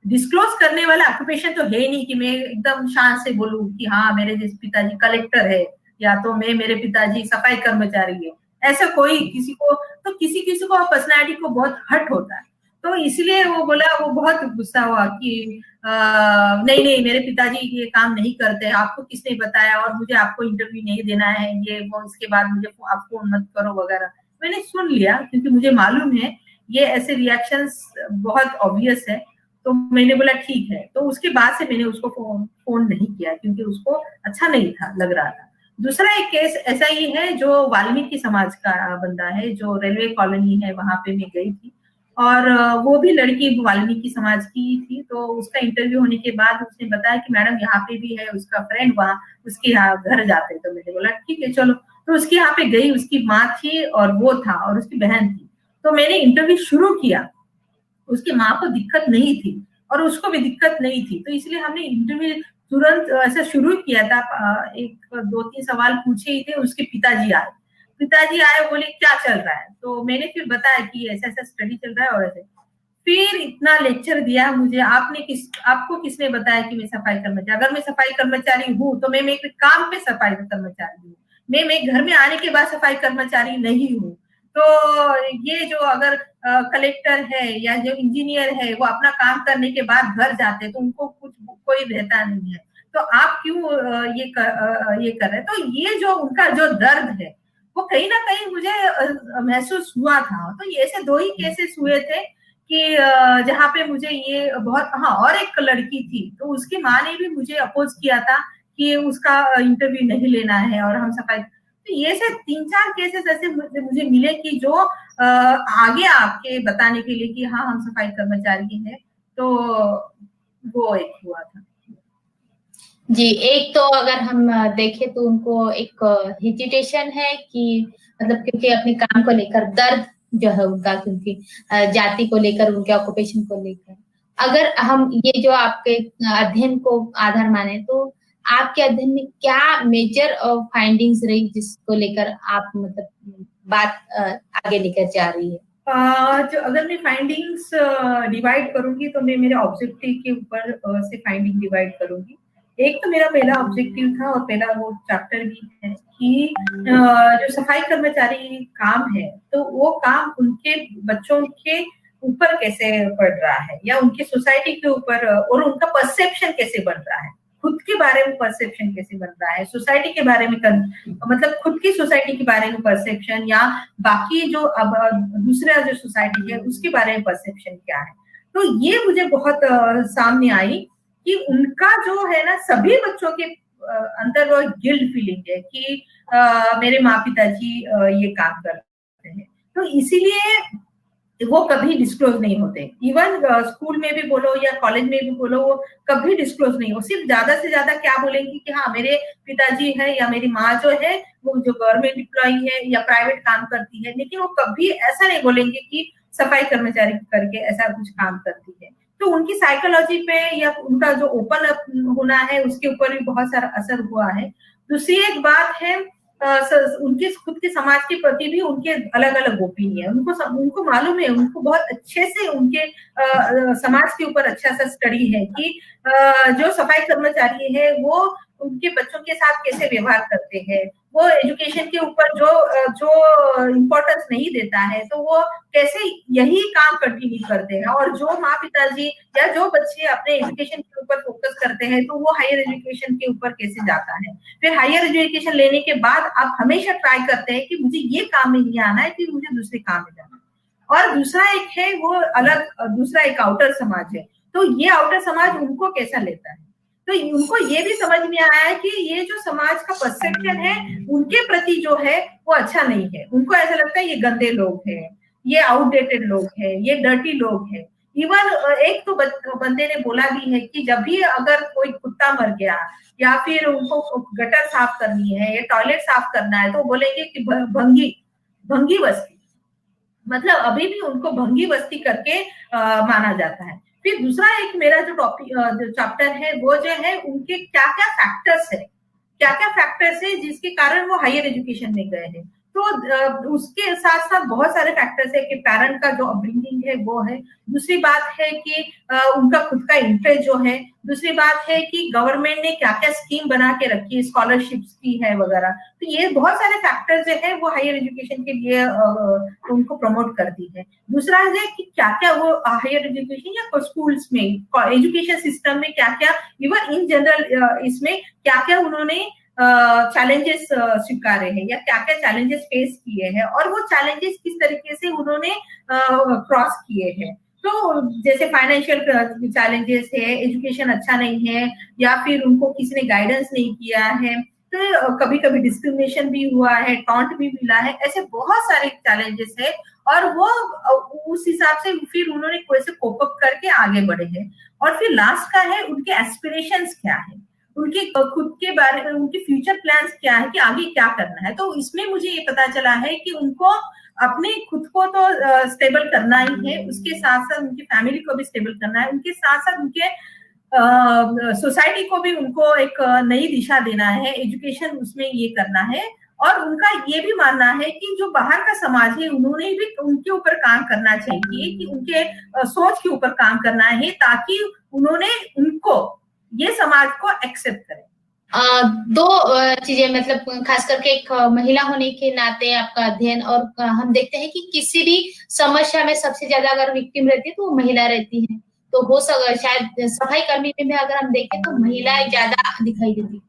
डिस्क्लोज करने वाला ऑक्यूपेशन तो है ही नहीं कि मैं एकदम शान से बोलूं कि हाँ मेरे जैसे पिताजी कलेक्टर है, या तो मेरे पिताजी सफाई कर्मचारी है। ऐसा कोई किसी को, तो किसी किसी को पर्सनैलिटी को बहुत हर्ट होता है। तो इसलिए वो बोला, वो बहुत गुस्सा हुआ कि नहीं नहीं मेरे पिताजी ये काम नहीं करते, आपको किसने बताया, और मुझे आपको इंटरव्यू नहीं देना है, ये वो, इसके बाद मुझे आप फोन मत करो वगैरह। मैंने सुन लिया क्योंकि मुझे मालूम है ये ऐसे रिएक्शंस बहुत ऑब्वियस है। तो मैंने बोला ठीक है। तो उसके बाद से मैंने उसको फोन नहीं किया, क्योंकि उसको अच्छा नहीं था लग रहा था। दूसरा एक केस ऐसा ही है, जो वाल्मीकि समाज का बंदा है, जो रेलवे कॉलोनी है वहां पे मैं गई थी, और वो भी लड़की वाल्मीकि समाज की थी। तो उसका इंटरव्यू होने के बाद उसने बताया कि मैडम यहाँ पे भी है उसका फ्रेंड, वहाँ उसके यहाँ घर जाते। तो मैंने बोला ठीक है चलो। तो उसके यहाँ पे गई, उसकी माँ थी और वो था और उसकी बहन थी। तो मैंने इंटरव्यू शुरू किया, उसकी माँ को दिक्कत नहीं थी और उसको भी दिक्कत नहीं थी, तो इसलिए हमने इंटरव्यू तुरंत ऐसा शुरू किया था। एक 2-3 सवाल पूछे ही थे। उसके पिताजी आए, बोले क्या चल रहा है? तो मैंने फिर बताया कि ऐसा ऐसा स्टडी चल रहा है और ऐसे। फिर इतना लेक्चर दिया मुझे, आपको किसने बताया कि मैं सफाई कर्मचारी? अगर मैं सफाई कर्मचारी हूँ तो मैं एक काम पे सफाई कर्मचारी हूँ, मैं घर में आने के बाद सफाई कर्मचारी नहीं हूँ। तो ये जो अगर कलेक्टर है या जो इंजीनियर है वो अपना काम करने के बाद घर जाते हैं तो उनको कोई रहता नहीं है, तो आप क्यों ये कर रहे हैं? तो ये जो उनका जो दर्द है वो कहीं ना कहीं मुझे महसूस हुआ था। तो ये ऐसे 2 ही केसेस हुए थे कि जहाँ पे मुझे ये बहुत, हाँ, और एक लड़की थी तो उसकी माँ ने भी मुझे अपोज किया था कि उसका इंटरव्यू नहीं लेना है, और हम सफाई। तो ये से 3-4 केसेस ऐसे मुझे मिले कि जो आगे आपके बताने के लिए कि हाँ हम सफाई कर्मचारी हैं। तो वो एक हुआ था। जी, एक तो अगर हम देखें तो उनको एक हेजिटेशन है कि मतलब क्योंकि अपने काम को लेकर दर्द जो है उनका, क्योंकि जाति को लेकर, उनके ऑक्यूपेशन को लेकर। अगर हम ये जो आपके अध्ययन को आधार माने तो आपके अध्ययन में क्या मेजर फाइंडिंग्स रही जिसको लेकर आप मतलब बात आगे लेकर जा रही है? जो अगर मैं फाइंडिंग्स डिवाइड करूंगी तो मैं मेरे ऑब्जेक्टिव के ऊपर से फाइंडिंग डिवाइड करूंगी। एक तो मेरा पहला ऑब्जेक्टिव था और पहला वो चैप्टर भी है कि जो सफाई कर्मचारी काम है तो वो काम उनके बच्चों के ऊपर कैसे पड़ रहा है, या उनके सोसाइटी के ऊपर, और उनका परसेप्शन कैसे बन रहा है, खुद के बारे में परसेप्शन कैसे बन रहा है, सोसाइटी के बारे में मतलब खुद की सोसाइटी के बारे में परसेप्शन, या बाकी जो अब दूसरा जो सोसाइटी है उसके बारे में परसेप्शन क्या है। तो ये मुझे बहुत सामने आई कि उनका जो है ना, सभी बच्चों के अंदर वो गिल्ट फीलिंग है कि मेरे माँ पिताजी ये काम करते हैं, तो इसीलिए वो कभी डिस्क्लोज नहीं होते। इवन स्कूल में भी बोलो या कॉलेज में भी बोलो, वो कभी डिस्क्लोज नहीं हो। सिर्फ ज्यादा से ज्यादा क्या बोलेंगे कि हाँ मेरे पिताजी है या मेरी माँ जो है वो जो गवर्नमेंट एम्प्लॉई है या प्राइवेट काम करती है, लेकिन वो कभी ऐसा नहीं बोलेंगे कि सफाई कर्मचारी करके ऐसा कुछ काम करती है। तो उनकी साइकोलॉजी पे या उनका जो ओपन अप होना है उसके ऊपर भी बहुत सारा असर हुआ है। दूसरी एक बात है, उनके खुद के समाज के प्रति भी उनके अलग अलग ओपिनियन, उनको मालूम है, उनको बहुत अच्छे से उनके समाज के ऊपर अच्छा सा स्टडी है कि जो सफाई कर्मचारी है वो उनके बच्चों के साथ कैसे व्यवहार करते हैं, वो एजुकेशन के ऊपर जो इम्पोर्टेंस नहीं देता है तो वो कैसे यही काम कंटिन्यू करते हैं, और जो माँ पिताजी या जो बच्चे अपने एजुकेशन के ऊपर फोकस करते हैं तो वो हायर एजुकेशन के ऊपर कैसे जाता है। फिर हायर एजुकेशन लेने के बाद आप हमेशा ट्राई करते हैं कि मुझे ये काम में नहीं आना है, कि मुझे दूसरे काम में जाना है। और दूसरा एक है वो अलग, दूसरा एक आउटर समाज है, तो ये आउटर समाज उनको कैसा लेता है। तो उनको ये भी समझ में आया है कि ये जो समाज का परसेप्शन है उनके प्रति जो है वो अच्छा नहीं है। उनको ऐसा लगता है ये गंदे लोग हैं, ये आउटडेटेड लोग हैं, ये डर्टी लोग हैं। इवन एक तो बंदे ने बोला भी है कि जब भी अगर कोई कुत्ता मर गया या फिर उनको गटर साफ करनी है या टॉयलेट साफ करना है तो बोलेंगे कि भंगी बस्ती, मतलब अभी भी उनको भंगी बस्ती करके माना जाता है। फिर दूसरा एक मेरा जो टॉपिक जो चैप्टर है वो जो है उनके क्या क्या फैक्टर्स है जिसके कारण वो हायर एजुकेशन में गए हैं। तो उसके साथ साथ बहुत सारे फैक्टर्स है कि पेरेंट का जो अपब्रिंगिंग है वो है। दूसरी बात है कि उनका खुद का इंटरेस्ट जो है। दूसरी बात है कि गवर्नमेंट ने क्या क्या स्कीम बना के रखी है, स्कॉलरशिप्स की है वगैरह। तो ये बहुत सारे फैक्टर्स जो है वो हायर एजुकेशन के लिए उनको प्रमोट करती है। दूसरा है कि क्या क्या वो हायर एजुकेशन या स्कूल्स में एजुकेशन सिस्टम में क्या क्या, इवन इन जनरल इसमें क्या क्या उन्होंने चैलेंजेस स्वीकारे हैं या क्या क्या चैलेंजेस फेस किए हैं, और वो चैलेंजेस किस तरीके से उन्होंने क्रॉस किए हैं। तो जैसे फाइनेंशियल चैलेंजेस है, एजुकेशन अच्छा नहीं है, या फिर उनको किसी ने गाइडेंस नहीं किया है, तो कभी कभी डिस्क्रिमिनेशन भी हुआ है, टॉन्ट भी मिला है, ऐसे बहुत सारे चैलेंजेस है। और वो उस हिसाब से फिर उन्होंने कैसे कोप अप करके आगे बढ़े हैं। और फिर लास्ट का है उनके एस्पिरेशंस क्या है, उनके खुद के बारे में उनके फ्यूचर प्लान्स क्या है कि आगे क्या करना है। तो इसमें मुझे ये पता चला है कि उनको अपने खुद को तो स्टेबल करना ही है, उसके साथ साथ उनकी फैमिली को भी स्टेबल करना है, उनके साथ साथ उनके सोसाइटी को भी उनको एक नई दिशा देना है, एजुकेशन उसमें ये करना है। और उनका ये भी मानना है कि जो बाहर का समाज है उन्होंने भी उनके ऊपर काम करना चाहिए, कि उनके सोच के ऊपर काम करना है ताकि उन्होंने उनको ये समाज को एक्सेप्ट करे। दो चीजें, मतलब खास करके एक महिला होने के नाते आपका अध्ययन, और हम देखते हैं कि किसी भी समस्या में सबसे ज्यादा अगर विक्टिम रहती है तो वो महिला रहती है। तो हो सके शायद सफाई कर्मी में अगर हम देखें तो महिलाएं ज्यादा दिखाई देती।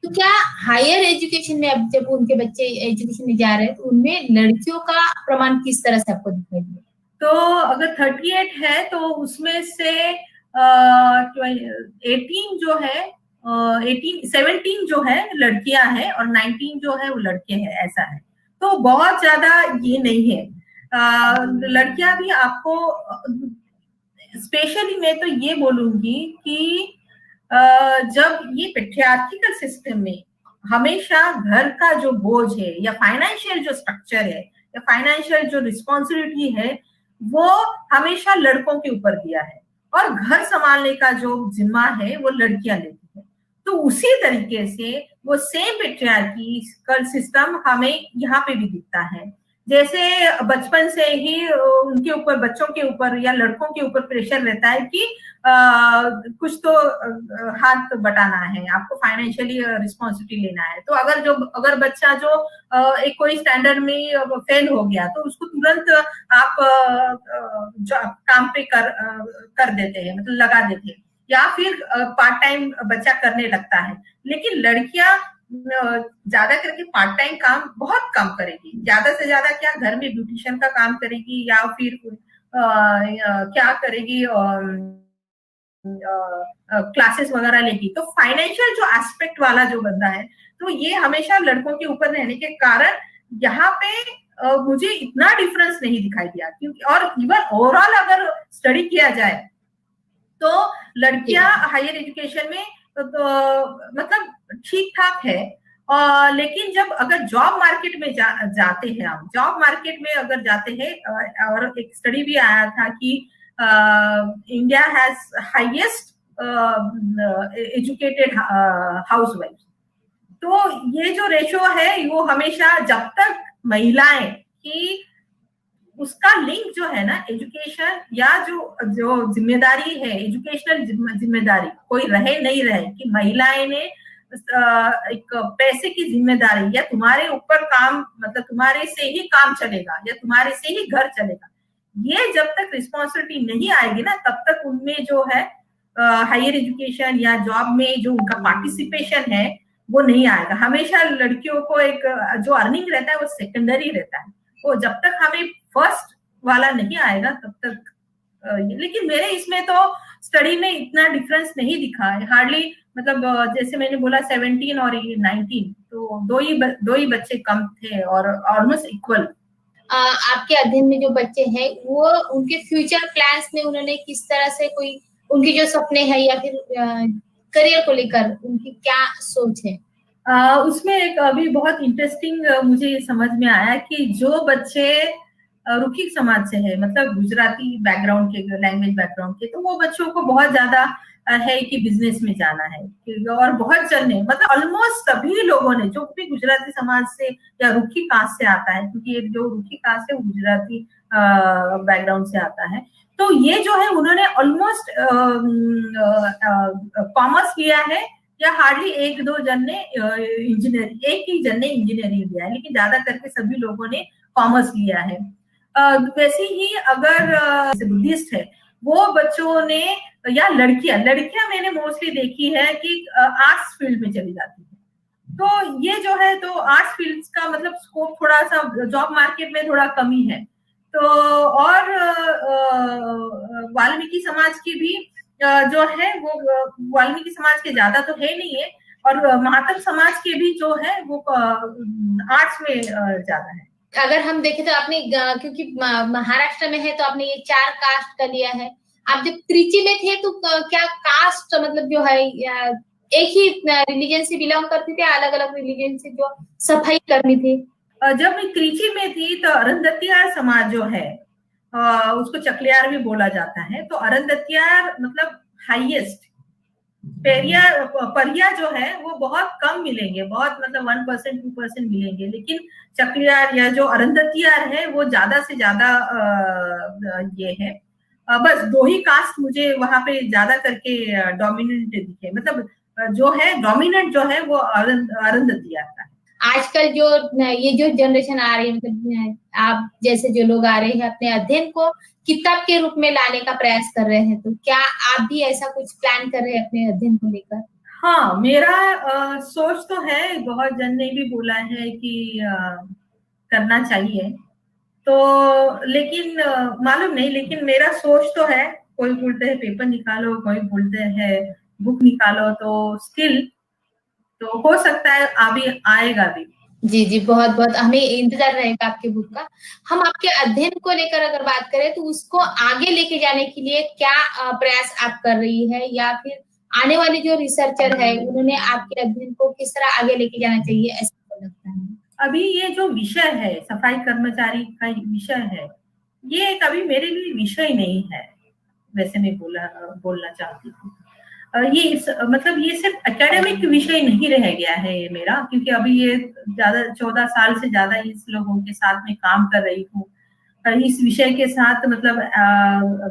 तो क्या हायर एजुकेशन में अब जब उनके बच्चे एजुकेशन में जा रहे हैं तो उनमें लड़कियों का प्रमाण किस तरह से आपको दिखाई दिया? तो अगर 38 है तो उसमें से 18 जो है 17 जो है लड़कियां हैं और 19 जो है वो लड़के हैं, ऐसा है। तो बहुत ज्यादा ये नहीं है। लड़कियां भी आपको, स्पेशली मैं तो ये बोलूंगी कि जब ये पेट्रियार्किकल सिस्टम में हमेशा घर का जो बोझ है या फाइनेंशियल जो स्ट्रक्चर है या फाइनेंशियल जो रिस्पॉन्सिबिलिटी है वो हमेशा लड़कों के ऊपर दिया है, और घर संभालने का जो जिम्मा है वो लड़कियां लेती है। तो उसी तरीके से वो सेम पेट्रियार्किकल सिस्टम हमें यहाँ पे भी दिखता है। जैसे बचपन से ही उनके ऊपर, बच्चों के ऊपर या लड़कों के ऊपर प्रेशर रहता है कि कुछ तो हाथ बटाना है, आपको फाइनेंशियली रिस्पॉन्सिबिलिटी लेना है। तो अगर बच्चा जो एक कोई स्टैंडर्ड में फेल हो गया तो उसको तुरंत आप काम पे कर देते हैं, मतलब लगा देते हैं, या फिर पार्ट टाइम बच्चा करने लगता है। लेकिन लड़कियां ज्यादा करके पार्ट टाइम काम बहुत कम करेगी, ज्यादा से ज्यादा क्या घर में ब्यूटिशियन का काम करेगी या फिर क्या करेगी, क्लासेस वगैरह लेगी। तो फाइनेंशियल जो एस्पेक्ट वाला जो बंदा है, तो ये हमेशा लड़कों के ऊपर रहने के कारण यहाँ पे मुझे इतना डिफरेंस नहीं दिखाई दिया, क्योंकि और इवन ओवरऑल अगर स्टडी किया जाए तो लड़कियां हायर एजुकेशन में तो मतलब ठीक ठाक है। लेकिन जब अगर जॉब मार्केट में जाते हैं, हम जॉब मार्केट में अगर जाते हैं, और एक स्टडी भी आया था कि India has highest educated housewife. तो ये जो रेशो है वो हमेशा जब तक महिलाएं की उसका लिंक जो है ना एजुकेशन या जो जिम्मेदारी है, एजुकेशनल जिम्मेदारी कोई रहे नहीं रहे, कि महिलाएं ने एक पैसे की जिम्मेदारी या तुम्हारे ऊपर काम, मतलब तुम्हारे से ही काम चलेगा या तुम्हारे से ही घर चलेगा, ये जब तक रिस्पॉन्सिबिलिटी नहीं आएगी ना, तब तक उनमें जो है हायर एजुकेशन या जॉब में जो उनका पार्टिसिपेशन है वो नहीं आएगा। हमेशा लड़कियों को एक जो अर्निंग रहता है वो सेकेंडरी रहता है, वो जब तक हमें फर्स्ट वाला नहीं आएगा तब तक। लेकिन मेरे इसमें तो स्टडी में इतना डिफरेंस नहीं दिखा है, हार्डली, मतलब जैसे मैंने बोला 17 और 19, तो दो ही बच्चे कम थे और ऑलमोस्ट इक्वल। आपके अध्ययन में जो बच्चे हैं वो उनके फ्यूचर प्लान्स में उन्होंने किस तरह से, कोई उनके जो सपने हैं या फिर करियर को लेकर उनकी क्या सोच है? उसमें एक अभी बहुत इंटरेस्टिंग मुझे समझ में आया कि जो बच्चे रुखी समाज से है, मतलब गुजराती बैकग्राउंड के, लैंग्वेज बैकग्राउंड के, तो वो बच्चों को बहुत ज्यादा है कि बिजनेस में जाना है, और बहुत जन ने, मतलब ऑलमोस्ट सभी लोगों ने जो भी गुजराती समाज से या रुखी कास्ट से आता है, क्योंकि एक जो रुखी कास्ट है वो गुजराती बैकग्राउंड से आता है, तो ये जो है उन्होंने ऑलमोस्ट कॉमर्स लिया है, या हार्डली एक दो जन ने इंजीनियरिंग, एक ही जन ने इंजीनियरिंग लिया है, लेकिन ज्यादा करके सभी लोगों ने कॉमर्स लिया है। वैसे ही अगर बुद्धिस्ट है वो बच्चों ने, या लड़कियां मैंने मोस्टली देखी है कि आर्ट्स फील्ड में चली जाती है। तो ये जो है, तो आर्ट्स फील्ड का मतलब स्कोप थोड़ा सा जॉब मार्केट में थोड़ा कमी है। तो और वाल्मीकि समाज की भी जो है वो, वाल्मीकि समाज के ज्यादा तो है नहीं है, और महात्म समाज के भी जो है वो आर्ट्स में ज्यादा है। अगर हम देखें तो आपने, क्योंकि महाराष्ट्र में है तो आपने ये 4 कास्ट का लिया है, आप जब त्रिची में थे तो क्या कास्ट मतलब जो है एक ही रिलीजन से बिलोंग करती थी, अलग अलग रिलीजन से जो सफाई करनी थी? जब मैं त्रिची में थी तो अरुंधतियार समाज जो है, उसको चकलियार भी बोला जाता है, तो अरुंधतियार मतलब हाईएस्ट, परिया जो है वो बहुत कम मिलेंगे, बहुत मतलब 1% 2% मिलेंगे, लेकिन चकलियार या जो अरुंधतियार है वो ज्यादा से ज्यादा ये है। बस 2 ही कास्ट मुझे वहां पे ज्यादा करके डोमिनेंट दिखे, मतलब जो है डोमिनेंट जो है वो अरुंधतियार का है। आजकल जो ये जो जनरेशन आ रही है, मतलब आप जैसे जो लोग आ रहे हैं अपने अध्ययन को किताब के रूप में लाने का प्रयास कर रहे हैं, तो क्या आप भी ऐसा कुछ प्लान कर रहे हैं अपने अध्ययन को लेकर? हाँ, मेरा सोच तो है, बहुत जन ने भी बोला है कि करना चाहिए, तो लेकिन मालूम नहीं, लेकिन मेरा सोच तो है, कोई बोलते हैं पेपर निकालो, कोई बोलते हैं बुक निकालो, तो स्किल तो हो सकता है अभी आएगा भी। जी जी, बहुत बहुत हमें इंतजार रहेगा आपके बुक का। हम आपके अध्ययन को लेकर अगर बात करें तो उसको आगे लेके जाने के लिए क्या प्रयास आप कर रही है, या फिर आने वाले जो रिसर्चर है उन्होंने आपके अध्ययन को किस तरह आगे लेके जाना चाहिए, ऐसा लगता है? अभी ये जो विषय है, सफाई कर्मचारी का विषय है, ये कभी मेरे लिए विषय नहीं है, वैसे मैं बोलना चाहती हूँ। ये मतलब ये सिर्फ एकेडमिक विषय नहीं रह गया है ये मेरा, क्योंकि अभी ये ज्यादा 14 साल से ज्यादा इस लोगों के साथ में काम कर रही हूँ, इस विषय के साथ, मतलब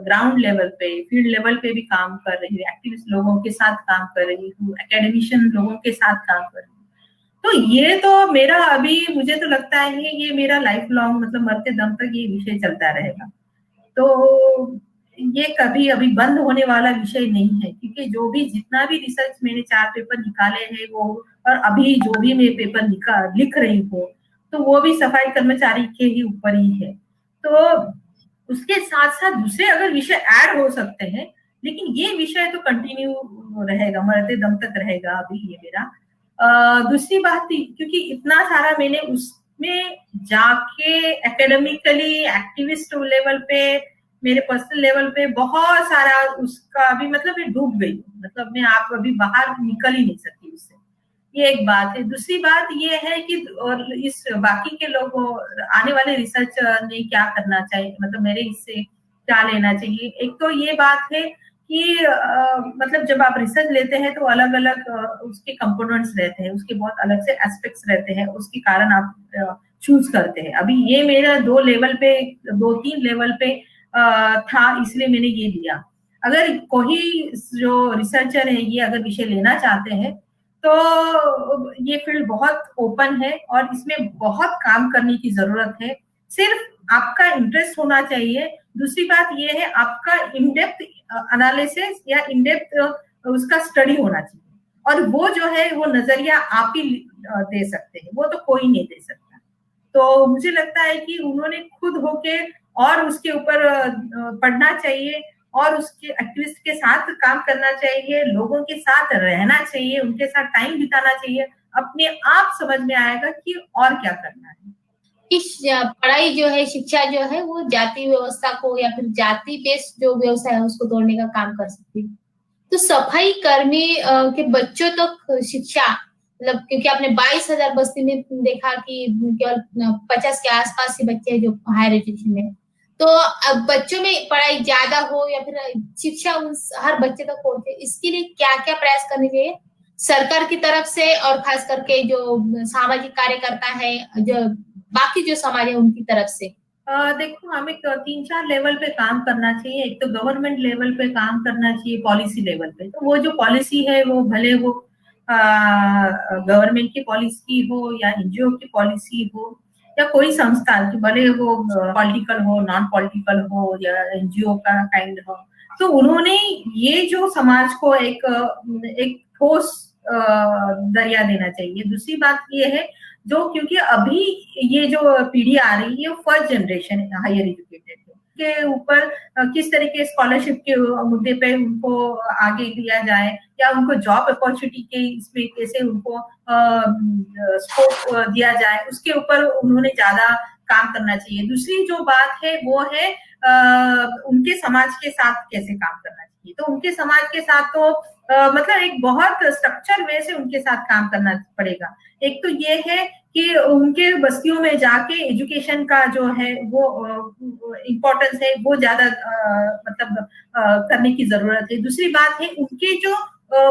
ग्राउंड लेवल पे, फील्ड लेवल पे भी काम कर रही हूँ, एक्टिविस्ट लोगों के साथ काम कर रही हूँ, एकेडमिशियन लोगों के साथ काम कर रही हूँ। तो ये तो मेरा अभी, मुझे तो लगता है ये मेरा लाइफ लॉन्ग, मतलब मरते दम तक ये विषय चलता रहेगा। तो ये कभी अभी बंद होने वाला विषय नहीं है, क्योंकि जो भी जितना भी रिसर्च मैंने 4 पेपर निकाले हैं वो, और अभी जो भी मैं पेपर लिख रही हूँ, तो वो भी सफाई कर्मचारी के ही ऊपर ही है। तो उसके साथ साथ दूसरे अगर विषय ऐड हो सकते हैं, लेकिन ये विषय तो कंटिन्यू रहेगा, मरते दम तक रहेगा अभी ये मेरा। दूसरी बात, क्योंकि इतना सारा मैंने उसमें जाके एकेडमिकली एक्टिविस्ट लेवल पे, मेरे पर्सनल लेवल पे बहुत सारा उसका अभी मतलब मैं डूब गई, मतलब मैं आप अभी बाहर निकल ही नहीं सकती उससे, ये एक बात है। दूसरी बात ये है कि और इस बाकी के लोगों, आने वाले रिसर्च ने क्या करना चाहिए, मतलब मेरे इससे क्या लेना चाहिए। एक तो ये बात है कि मतलब जब आप रिसर्च लेते हैं तो अलग अलग उसके कंपोनेंट्स रहते हैं, उसके बहुत अलग से एस्पेक्ट्स रहते हैं, उसके कारण आप चूज करते हैं। अभी ये मेरा 2-3 लेवल पे था, इसलिए मैंने ये लिया। अगर कोई जो रिसर्चर है ये अगर विषय लेना चाहते हैं तो ये फील्ड बहुत ओपन है और इसमें बहुत काम करने की जरूरत है। सिर्फ आपका इंटरेस्ट होना चाहिए। दूसरी बात ये है आपका इनडेप्थ एनालिसिस या इनडेप्थ उसका स्टडी होना चाहिए, और वो जो है वो नजरिया आप ही दे सकते हैं, वो तो कोई नहीं दे सकता। तो मुझे लगता है कि उन्होंने खुद होके और उसके ऊपर पढ़ना चाहिए और उसके एक्टिविस्ट के साथ काम करना चाहिए, लोगों के साथ रहना चाहिए, उनके साथ टाइम बिताना चाहिए। अपने आप समझ में आएगा कि और क्या करना है। पढ़ाई जो है, शिक्षा जो है, वो जाति व्यवस्था को या फिर जाति बेस्ड जो व्यवसाय है उसको तोड़ने का काम कर सकती है। तो सफाई कर्मी के बच्चों तक शिक्षा, मतलब क्योंकि आपने 22,000 बस्ती में देखा कि केवल 50 के आसपास ही बच्चे हैं जो हायर एजुकेशन में, तो अब बच्चों में पढ़ाई ज्यादा हो या फिर शिक्षा हर बच्चे तक पहुंचे, इसके लिए क्या क्या प्रयास करने चाहिए सरकार की तरफ से, और खास करके जो सामाजिक कार्यकर्ता है, जो बाकी जो समाज है उनकी तरफ से? देखो, हमें 3-4 लेवल पे काम करना चाहिए। एक तो गवर्नमेंट लेवल पे काम करना चाहिए, पॉलिसी लेवल पे। तो वो जो पॉलिसी है वो भले वो गवर्नमेंट की पॉलिसी हो या एनजीओ की पॉलिसी हो या कोई संस्था की, भले वो पॉलिटिकल हो, नॉन पॉलिटिकल हो या एनजीओ का काइंड हो, तो उन्होंने ये जो समाज को एक ठोस दरिया देना चाहिए। दूसरी बात ये है जो, क्योंकि अभी ये जो पीढ़ी आ रही है फर्स्ट जनरेशन है हायर एजुकेटेड के ऊपर किस तरीके स्कॉलरशिप के मुद्दे पे उनको आगे दिया जाए या उनको जॉब अपॉर्चुनिटी के इसमें कैसे उनको स्कोप दिया जाए, उसके ऊपर उन्होंने ज्यादा काम करना चाहिए। दूसरी जो बात है वो है उनके समाज के साथ कैसे काम करना चाहिए। तो उनके समाज के साथ तो मतलब एक बहुत स्ट्रक्चर वे से उनके साथ काम करना पड़ेगा। एक तो ये है कि उनके बस्तियों में जाके एजुकेशन का जो है वो इम्पोर्टेंस है वो ज्यादा मतलब करने की जरूरत है। दूसरी बात है उनके जो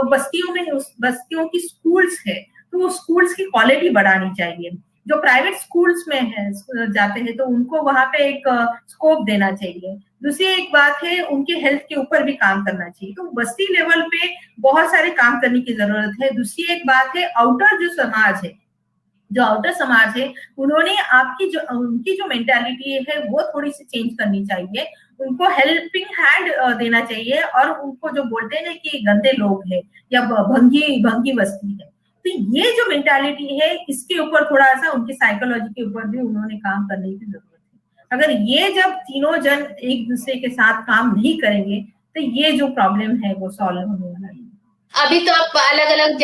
बस्तियों में, उस बस्तियों की स्कूल्स है तो स्कूल्स की क्वालिटी बढ़ानी चाहिए। जो प्राइवेट स्कूल्स में है जाते हैं तो उनको वहां पे एक स्कोप देना चाहिए। दूसरी एक बात है उनके हेल्थ के ऊपर भी काम करना चाहिए। तो बस्ती लेवल पे बहुत सारे काम करने की जरूरत है। दूसरी एक बात है आउटर जो समाज है, जो आउटर समाज है, उन्होंने उनकी जो मेंटालिटी है वो थोड़ी सी चेंज करनी चाहिए। उनको हेल्पिंग हैंड देना चाहिए और उनको जो बोलते हैं ना कि गंदे लोग हैं या भंगी बस्ती है, तो ये जो मेंटालिटी है इसके ऊपर थोड़ा सा उनकी साइकोलॉजी के ऊपर भी उन्होंने काम करने की जरूरत है। अगर ये जब तीनों जन एक दूसरे के साथ काम नहीं करेंगे तो ये जो प्रॉब्लम है वो सॉल्व होने वाला नहीं। अभी तो आप अलग अलग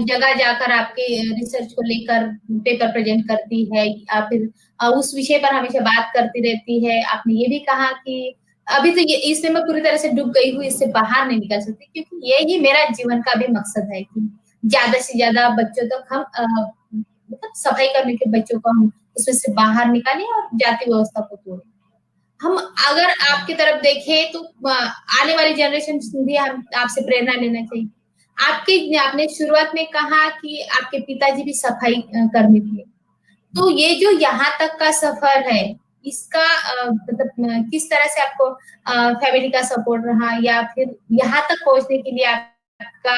जगह जाकर आपके रिसर्च को लेकर पेपर प्रेजेंट करती है या फिर उस विषय पर हमेशा बात करती रहती है। आपने ये भी कहा कि अभी तो ये इसमें मैं पूरी तरह से डूब गई हूँ, इससे बाहर नहीं निकल सकती, क्योंकि ये ही मेरा जीवन का भी मकसद है कि ज्यादा से ज्यादा बच्चों तक हम मतलब सफाई करने के बच्चों को हम उसमें से बाहर निकालें और जाति व्यवस्था को तोड़ें। हम अगर आपकी तरफ देखें तो आने वाली जनरेशन भी हम आपसे प्रेरणा लेना चाहिए। आपने शुरुआत में कहा कि आपके पिताजी भी सफाई कर्मी थे, तो ये जो यहाँ तक का सफर है इसका मतलब किस तरह से आपको फैमिली का सपोर्ट रहा या फिर यहाँ तक पहुंचने के लिए आपका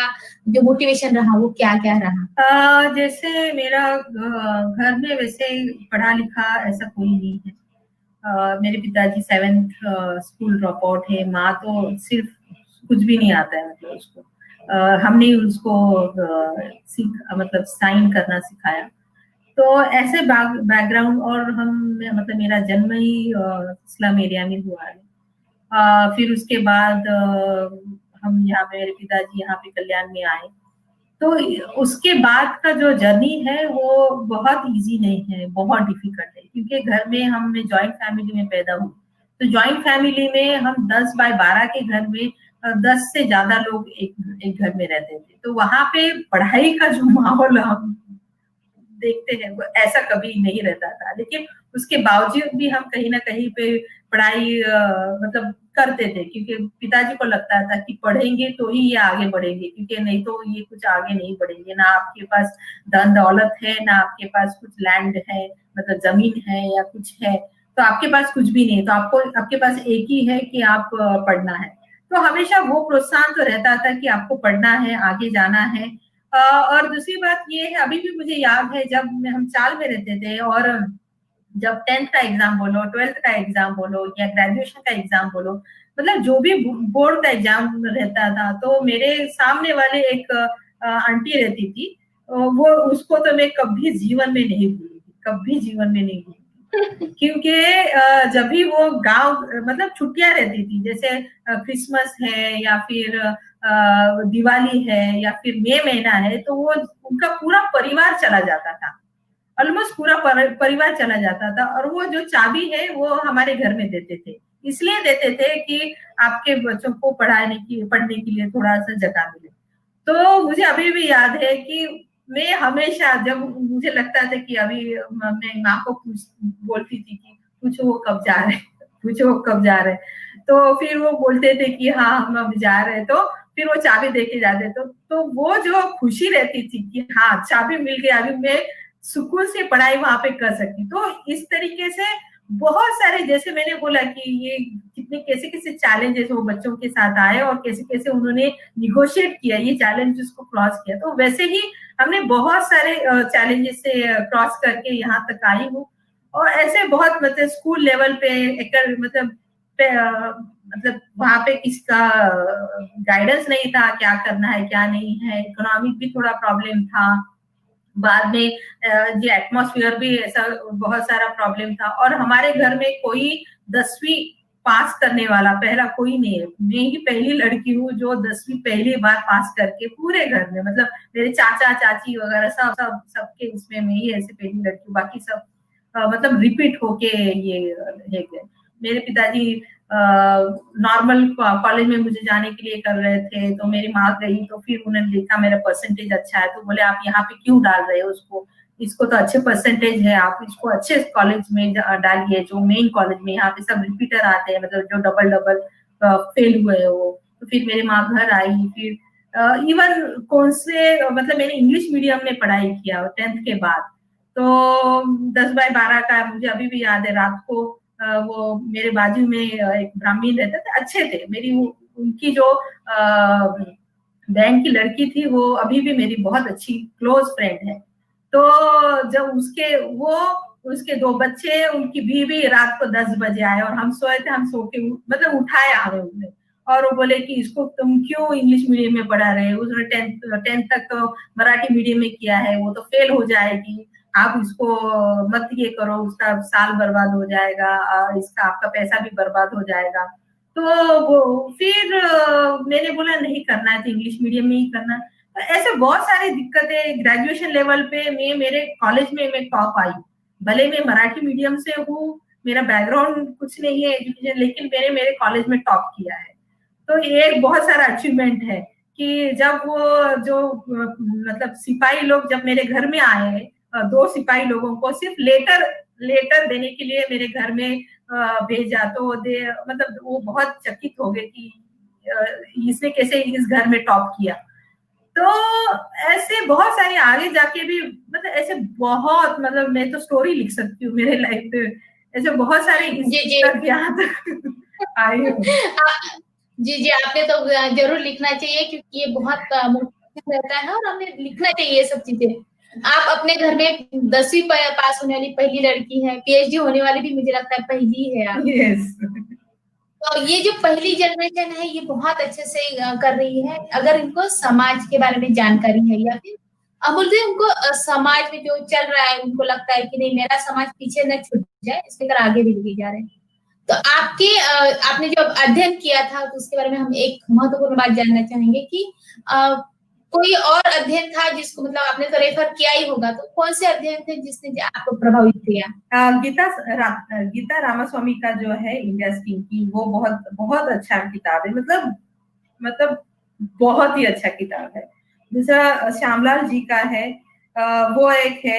जो मोटिवेशन रहा वो क्या क्या रहा? जैसे मेरा घर में वैसे पढ़ा लिखा ऐसा कोई नहीं है। मेरे पिताजी 7th स्कूल ड्रॉप आउट है। माँ तो सिर्फ कुछ भी नहीं आता है, मतलब उसको हमने उसको मतलब साइन करना सिखाया। तो ऐसे बैकग्राउंड, और हम मतलब मेरा जन्म ही स्लम एरिया में हुआ है। फिर उसके बाद हम यहाँ पे, मेरे पिताजी यहाँ पे कल्याण में आए। तो उसके बाद का जो जर्नी है वो बहुत इजी नहीं है, बहुत डिफिकल्ट है, क्योंकि घर में हम जॉइंट फैमिली में पैदा हुए। तो जॉइंट फैमिली में हम 10 बाय 12 के घर में 10 से ज्यादा लोग एक घर में रहते थे। तो वहां पे पढ़ाई का जो माहौल हम देखते हैं वो ऐसा कभी नहीं रहता था, लेकिन उसके बावजूद भी हम कहीं ना कहीं पे पढ़ाई मतलब करते थे, क्योंकि पिताजी को लगता था कि पढ़ेंगे तो ही ये आगे बढ़ेंगे, क्योंकि नहीं तो ये कुछ आगे नहीं बढ़ेंगे। ना आपके पास धन दौलत है, ना आपके पास कुछ लैंड है, मतलब जमीन है या कुछ है, तो आपके पास कुछ भी नहीं, तो आपको आपके पास एक ही है कि आप पढ़ना है। तो हमेशा वो प्रोत्साहन तो रहता था कि आपको पढ़ना है, आगे जाना है। और दूसरी बात ये है, अभी भी मुझे याद है जब हम चाल में रहते थे, और जब 10th का एग्जाम बोलो, 12th का एग्जाम बोलो, या ग्रेजुएशन का एग्जाम बोलो, मतलब जो भी बोर्ड का एग्जाम रहता था, तो मेरे सामने वाले एक आंटी रहती थी, वो उसको तो मैं कभी जीवन में नहीं भूलूंगी, कभी जीवन में नहीं भूलूंगी। क्योंकि जब भी वो गांव, मतलब छुट्टियां रहती थी, जैसे क्रिसमस है या फिर दिवाली है या फिर मई महीना है, तो वो उनका पूरा परिवार चला जाता था, ऑलमोस्ट पूरा परिवार चला जाता था, और वो जो चाबी है वो हमारे घर में देते थे। इसलिए देते थे कि आपके बच्चों को पढ़ने के लिए थोड़ा सा जगह मिले। तो मुझे अभी भी याद है कि मैं हमेशा जब मुझे लगता था कि अभी मैं माँ को बोलती थी कि पूछो वो कब जा रहे, पूछो वो कब जा रहे, तो फिर वो बोलते थे कि हाँ हम अब जा रहे हैं, तो फिर वो चाबी देके जाते। तो वो जो खुशी रहती थी कि हाँ चाबी मिल गई, अभी मैं सुकून से पढ़ाई वहां पे कर सकती। तो इस तरीके से बहुत सारे, जैसे मैंने बोला कि ये कितने कैसे कैसे चैलेंजेस वो बच्चों के साथ आए, और कैसे कैसे उन्होंने निगोशिएट किया ये चैलेंजेस को क्रॉस किया। तो वैसे ही हमने बहुत सारे चैलेंजेस से क्रॉस करके यहाँ तक आई हूँ। और ऐसे बहुत, मतलब स्कूल लेवल पे एक मतलब वहां पे किसका गाइडेंस नहीं था, क्या करना है क्या नहीं है, इकोनॉमिक भी थोड़ा प्रॉब्लम था। बाद में ये एटमॉस्फेयर भी ऐसा बहुत सारा प्रॉब्लम था, और हमारे घर में कोई 10वीं पास करने वाला पहला कोई नहीं है। मैं ही पहली लड़की हूँ जो 10वीं पहली बार पास करके पूरे घर में, मतलब मेरे चाचा चाची वगैरह सबके इसमें मैं ही ऐसे पहली लड़की हूँ, बाकी सब मतलब रिपीट होके ये है। मेरे पिताजी नॉर्मल कॉलेज में मुझे जाने के लिए कर रहे थे, तो मेरी माँ गई, तो फिर उन्होंने देखा मेरा परसेंटेज अच्छा है, तो बोले आप यहाँ पे क्यों डाल रहे हो उसको, इसको तो अच्छे परसेंटेज है, आप इसको अच्छे कॉलेज में डालिए, जो मेन कॉलेज में, यहाँ पे सब रिपीटर आते हैं, मतलब जो डबल फेल हुए वो। तो फिर मेरी माँ घर आई, फिर इवन कौन से, मतलब मैंने इंग्लिश मीडियम में पढ़ाई किया 10th के बाद। तो 10 बाय 12 का मुझे अभी भी याद है, रात को वो मेरे बाजू में एक ब्राह्मण रहते थे, अच्छे थे, मेरी उनकी जो बहन की लड़की थी वो अभी भी मेरी बहुत अच्छी क्लोज फ्रेंड है। तो जब उसके 2 बच्चे, उनकी बीवी रात को 10 बजे आए, और हम सोए थे, हम सो के मतलब उठाया हमें उसने, और वो बोले कि इसको तुम क्यों इंग्लिश मीडियम में पढ़ा रहे हो, उसने 10th तक तो मराठी मीडियम में किया है, वो तो फेल हो जाएगी, आप इसको मत ये करो, उसका साल बर्बाद हो जाएगा, इसका आपका पैसा भी बर्बाद हो जाएगा। तो वो फिर मैंने बोला नहीं करना है तो इंग्लिश मीडियम में ही करना है। तो ऐसे बहुत सारी दिक्कतें, ग्रेजुएशन लेवल पे मैं मेरे कॉलेज में मैं टॉप आई, भले मैं मराठी मीडियम से हूँ, मेरा बैकग्राउंड कुछ नहीं है एजुकेशन, लेकिन मैंने मेरे कॉलेज में टॉप किया है। तो ये एक बहुत सारा अचीवमेंट है कि जब वो जो मतलब सिपाही लोग जब मेरे घर में आए, 2 सिपाही लोगों को सिर्फ लेटर देने के लिए मेरे घर में भेजा, तो मतलब वो बहुत चकित हो गए कि इसने कैसे इस घर में टॉप किया। तो ऐसे बहुत सारे आगे जाके भी, मतलब ऐसे बहुत, मतलब मैं तो स्टोरी लिख सकती हूँ मेरे लाइफ में, ऐसे बहुत सारे यहाँ तक आए हूँ। जी आपने तो जरूर लिखना चाहिए, क्योंकि ये बहुत मोटिवेशन रहता है, और हमें लिखना चाहिए ये सब चीजें। आप अपने घर में 10वीं पास होने वाली पहली लड़की है, PhD होने वाली भी मुझे लगता है पहली है आप। yes. तो ये जो पहली जनरेशन है ये बहुत अच्छे से कर रही है। अगर इनको समाज के बारे में जानकारी है, या फिर अब बोलते हैं उनको समाज में जो चल रहा है उनको लगता है कि नहीं मेरा समाज पीछे न छूट जाए, इसके कर आगे भी लेके जा रहे हैं। तो आपने जो अध्ययन किया था तो उसके बारे में हम एक महत्वपूर्ण बात जानना चाहेंगे कि कोई और अध्ययन था जिसको मतलब आपने तो रेफर किया ही होगा, तो कौन से अध्ययन थे जिसने आपको प्रभावित किया? गीता रामास्वामी का जो है इंडिया थिंकिंग, वो बहुत बहुत अच्छा किताब है, मतलब बहुत ही अच्छा किताब है। दूसरा श्यामलाल जी का है, वो एक है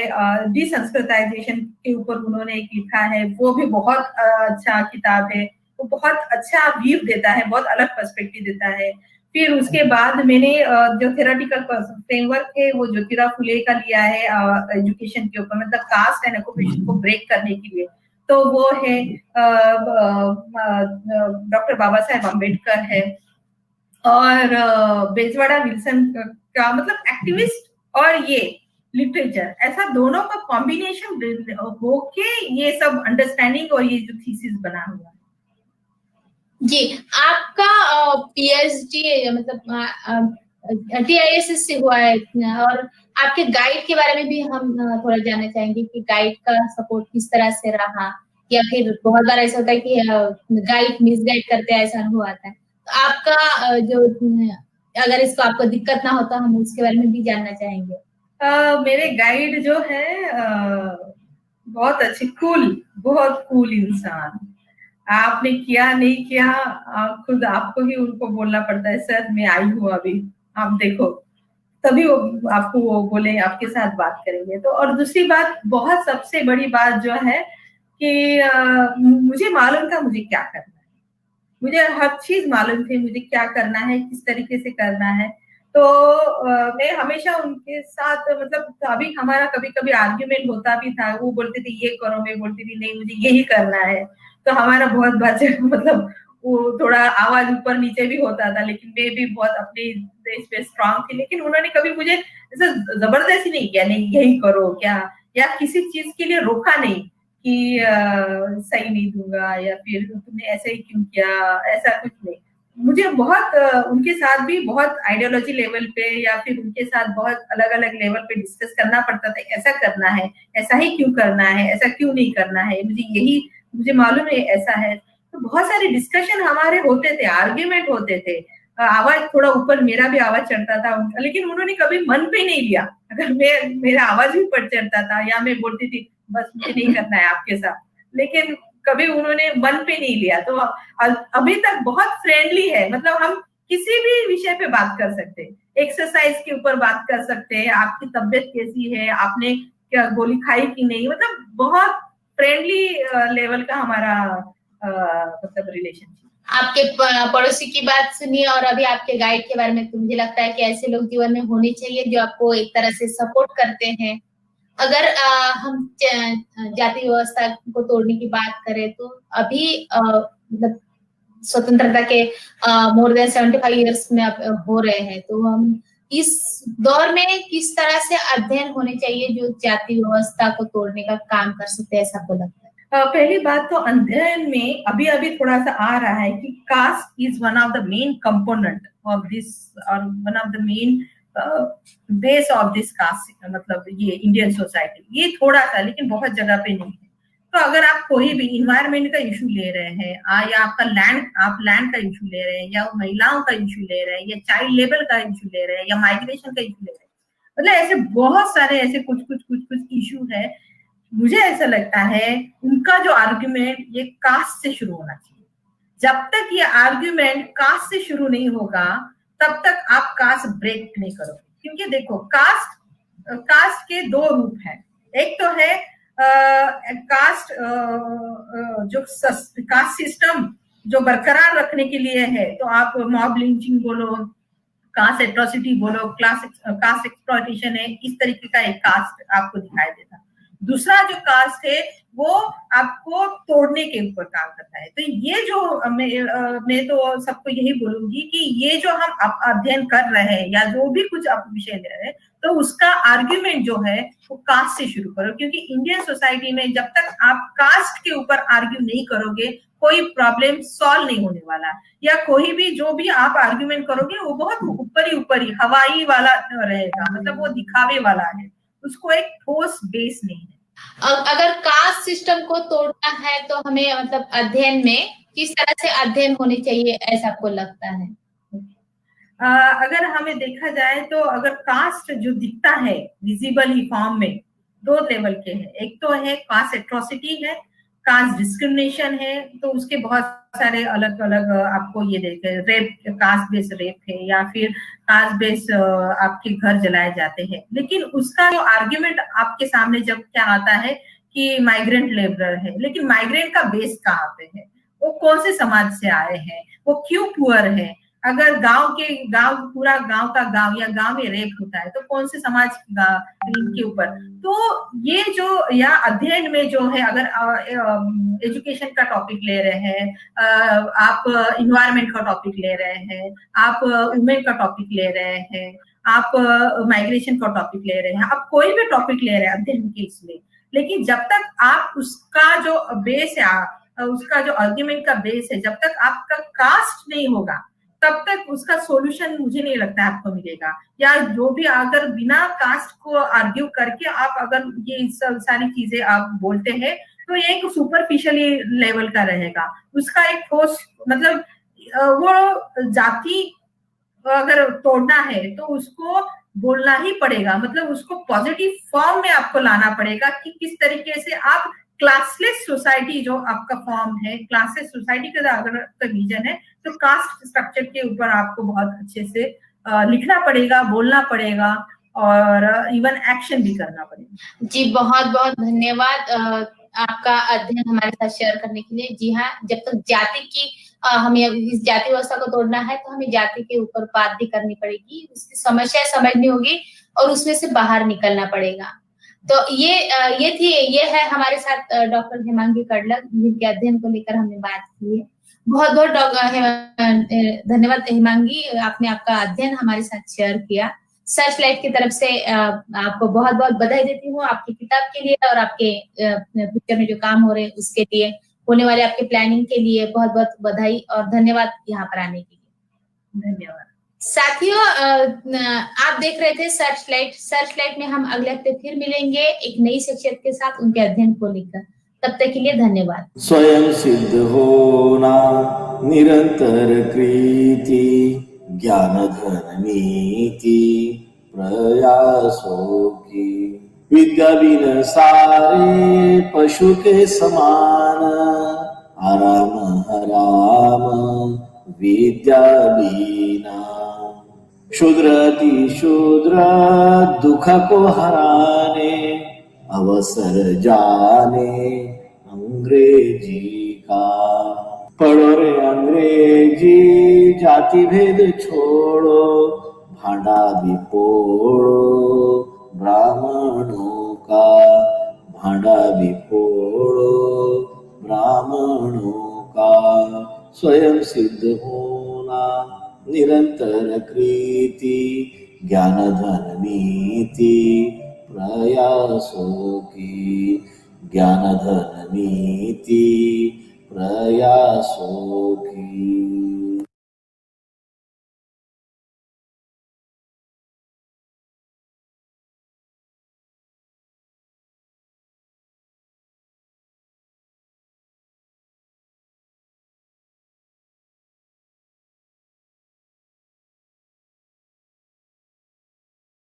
डिसंस्कृताइजेशन के ऊपर उन्होंने एक लिखा है, वो भी बहुत अच्छा किताब है। वो बहुत अच्छा व्यू देता है, बहुत अलग पर्सपेक्टिव देता है। फिर उसके बाद मैंने जो थेराटिकल फ्रेमवर्क है वो ज्योतिराव फुले का लिया है एजुकेशन के ऊपर, मतलब कास्ट एंड ऑक्यूपेशन को ब्रेक करने के लिए। तो वो है डॉक्टर बाबा साहेब अम्बेडकर है, और बेजवाड़ा विल्सन का मतलब एक्टिविस्ट और ये लिटरेचर, ऐसा दोनों का कॉम्बिनेशन होके ये सब अंडरस्टैंडिंग और ये जो थीसिस बना हुआ है। जी, आपका पीएचडी मतलब TISS से हुआ है, और आपके गाइड के बारे में भी हम थोड़ा जानना चाहेंगे कि गाइड का सपोर्ट किस तरह से रहा, या फिर बहुत बार ऐसा होता है कि गाइड मिसगाइड करते हैं, ऐसा अनुभव आता है। तो आपका जो अगर इसको आपको दिक्कत ना होता, हम उसके बारे में भी जानना चाहेंगे। मेरे गाइड जो है बहुत अच्छे, बहुत कूल इंसान। आपने किया नहीं किया, खुद आपको ही उनको बोलना पड़ता है, सर मैं आई हूँ अभी, आप देखो, तभी वो आपको वो बोले, आपके साथ बात करेंगे। तो और दूसरी बात, बहुत सबसे बड़ी बात जो है कि मुझे मालूम था मुझे क्या करना है, मुझे हर चीज मालूम थी मुझे क्या करना है, किस तरीके से करना है। तो मैं हमेशा उनके साथ, मतलब अभी हमारा कभी कभी आर्ग्यूमेंट होता भी था, वो बोलते थे ये करो, मैं बोलती थी नहीं मुझे यही करना है। तो हमारा बहुत मतलब वो थोड़ा आवाज ऊपर नीचे भी होता था, लेकिन मैं भी बहुत अपने देश पे स्ट्रांग थी। लेकिन उन्होंने कभी मुझे ऐसा जबरदस्ती नहीं किया, नहीं यही करो क्या, या किसी चीज के लिए रोका नहीं कि सही नहीं दूंगा या फिर तुमने ऐसे ही क्यों किया, ऐसा कुछ नहीं। मुझे बहुत उनके साथ भी बहुत आइडियोलॉजी लेवल पे या फिर उनके साथ बहुत अलग अलग लेवल पे डिस्कस करना पड़ता था, ऐसा करना है, ऐसा ही क्यों करना है, ऐसा क्यों नहीं करना है, मुझे मालूम है ऐसा है। तो बहुत सारे डिस्कशन हमारे होते थे, आर्ग्यूमेंट होते थे, आवाज थोड़ा ऊपर, मेरा भी आवाज चढ़ता था उनका, लेकिन उन्होंने कभी मन पे नहीं लिया। अगर मेरा आवाज भी ऊपर चढ़ता था या मैं बोलती थी बस मुझे नहीं करना है आपके साथ, लेकिन कभी उन्होंने मन पे नहीं लिया। तो अभी तक बहुत फ्रेंडली है, मतलब हम किसी भी विषय पे बात कर सकते हैं, एक्सरसाइज के ऊपर बात कर सकते हैं, आपकी तबीयत कैसी है, आपने क्या गोली खाई कि नहीं, मतलब बहुत फ्रेंडली लेवल का हमारा मतलब रिलेशनशिप। आपके पड़ोसी की बात सुनिए और अभी आपके गाइड के बारे में, तो मुझे लगता है कि ऐसे लोग जीवन में होने चाहिए जो आपको एक तरह से सपोर्ट करते हैं। अगर हम जाति व्यवस्था को तोड़ने की बात करें तो अभी मतलब स्वतंत्रता के मोर देन 75 ईयर्स में हो रहे हैं, तो हम इस दौर में किस तरह से अध्ययन होने चाहिए जो जाति व्यवस्था को तोड़ने का काम कर सकते हैं, ऐसा आपको लगता है? पहली बात तो अध्ययन में अभी अभी थोड़ा सा आ रहा है कि caste is one of the main component of this, और one of the main base of this caste, मतलब ये इंडियन सोसाइटी, ये थोड़ा सा, लेकिन बहुत जगह पे नहीं है। तो अगर आप कोई भी इन्वायरमेंट का इशू ले रहे हैं, या आपका आप लैंड का इशू ले रहे हैं, या महिलाओं का इशू ले रहे हैं, या चाइल्ड लेबर का इशू ले रहे हैं, या माइग्रेशन का इशू ले रहे हैं, मतलब ऐसे बहुत सारे ऐसे कुछ इशू है, मुझे ऐसा लगता है उनका जो आर्ग्यूमेंट ये कास्ट से शुरू होना चाहिए। जब तक ये आर्ग्यूमेंट कास्ट से शुरू नहीं होगा तब तक आप कास्ट ब्रेक नहीं करोगे। क्योंकि देखो, कास्ट के दो रूप हैं। एक तो है कास्ट जो कास्ट सिस्टम जो बरकरार रखने के लिए है, तो आप मॉब लिंचिंग बोलो, कास्ट एट्रोसिटी बोलो, कास्ट एक्सप्लॉयटेशन है, इस तरीके का एक कास्ट आपको दिखाई देता। दूसरा जो कास्ट है वो आपको तोड़ने के ऊपर काम करता है। तो ये जो मैं तो सबको यही बोलूंगी कि ये जो हम अध्ययन कर रहे हैं या जो भी कुछ आप विषय ले रहे हैं, तो उसका आर्ग्यूमेंट जो है वो कास्ट से शुरू करो, क्योंकि इंडियन सोसाइटी में जब तक आप कास्ट के ऊपर आर्ग्यू नहीं करोगे कोई प्रॉब्लम सॉल्व नहीं होने वाला, या कोई भी जो भी आप आर्ग्यूमेंट करोगे वो बहुत ऊपर ही हवाई वाला रहेगा, मतलब वो दिखावे वाला है, उसको एक ठोस बेस नहीं है। अगर कास्ट सिस्टम को तोड़ना है तो हमें मतलब अध्ययन में किस तरह से अध्ययन होने चाहिए, ऐसा आपको लगता है? अगर हमें देखा जाए तो अगर कास्ट जो दिखता है विजिबल ही फॉर्म में दो लेवल के हैं, एक तो है कास्ट एट्रोसिटी है, कास्ट डिस्क्रिमिनेशन है, तो उसके बहुत सारे अलग अलग आपको ये देखे, रेप, कास्ट बेस्ड रेप है, या फिर कास्ट बेस्ड आपके घर जलाए जाते हैं। लेकिन उसका जो आर्ग्यूमेंट आपके सामने जब क्या आता है कि माइग्रेंट लेबरर है, लेकिन माइग्रेंट का बेस कहाँ पे है, वो कौन से समाज से आए हैं, वो क्यों पुअर है, अगर गांव पूरा गांव का गांव या गांव में रेप होता है तो कौन से समाज के ऊपर, तो ये जो या अध्ययन में जो है, अगर एजुकेशन का टॉपिक ले रहे हैं, आप इन्वायरमेंट का टॉपिक ले रहे हैं, आप वुमेन का टॉपिक ले रहे हैं, आप माइग्रेशन का टॉपिक ले रहे हैं, आप कोई भी टॉपिक ले रहे हैं अध्ययन के इसमें, लेकिन जब तक आप उसका जो बेस है, उसका जो आर्ग्यूमेंट का बेस है, जब तक आपका कास्ट नहीं होगा तब तक उसका सॉल्यूशन मुझे नहीं लगता है आपको मिलेगा। या जो भी अगर बिना कास्ट को आर्ग्यू करके आप अगर ये सब सारी चीजें आप बोलते हैं तो ये एक सुपरफिशियली लेवल का रहेगा, उसका एक ठोस मतलब वो जाति अगर तोड़ना है तो उसको बोलना ही पड़ेगा, मतलब उसको पॉजिटिव फॉर्म में आपको लाना पड़ेगा कि किस तरीके से आप क्लासलेस सोसाइटी जो आपका फॉर्म है, क्लासलेस सोसाइटी का अगर विजन है तो कास्ट स्ट्रक्चर के ऊपर आपको बहुत अच्छे से लिखना पड़ेगा, बोलना पड़ेगा और इवन एक्शन भी करना पड़ेगा। जी बहुत बहुत धन्यवाद आपका अध्ययन हमारे साथ शेयर करने के लिए। जी हाँ, जब तक जाति की हमें इस जाति व्यवस्था को तोड़ना है तो हमें जाति के ऊपर बात भी करनी पड़ेगी, उसकी समस्या समझनी होगी और उसमें से बाहर निकलना पड़ेगा। तो ये है हमारे साथ डॉक्टर हेमांगी कडलक, जिनके अध्ययन को लेकर हमने बात की है। बहुत बहुत धन्यवाद हेमांगी, आपने आपका अध्ययन हमारे साथ शेयर किया। सर्चलाइट की तरफ से आपको बहुत बहुत बधाई देती हूँ, आपकी किताब के लिए और आपके फ्यूचर में जो काम हो रहे हैं उसके लिए, होने वाले आपके प्लानिंग के लिए बहुत बहुत बधाई और धन्यवाद यहाँ पर आने के लिए। धन्यवाद। साथियों, आप देख रहे थे सर्चलाइट में हम अगले हफ्ते फिर मिलेंगे एक नई शख्सियत के साथ उनके अध्ययन को लेकर। तब तक के लिए धन्यवाद। स्वयं सिद्ध होना निरंतर कृति, ज्ञान धन नीति प्रयासों की, विद्या बिन सारे पशु के समान, आराम हराम विद्या बिना, शूद्र अति शूद्र दुख को हराने, अवसर जाने अंग्रेजी का, पढ़ो रे अंग्रेजी जाति भेद छोड़ो, भांडा भी फोड़ो ब्राह्मणों का, भांडा भी फोड़ो ब्राह्मणों का, स्वयं सिद्ध होना निरंतर कृति, ज्ञान धन नीति प्रयासों की, ज्ञान धन नीति प्रयासों की।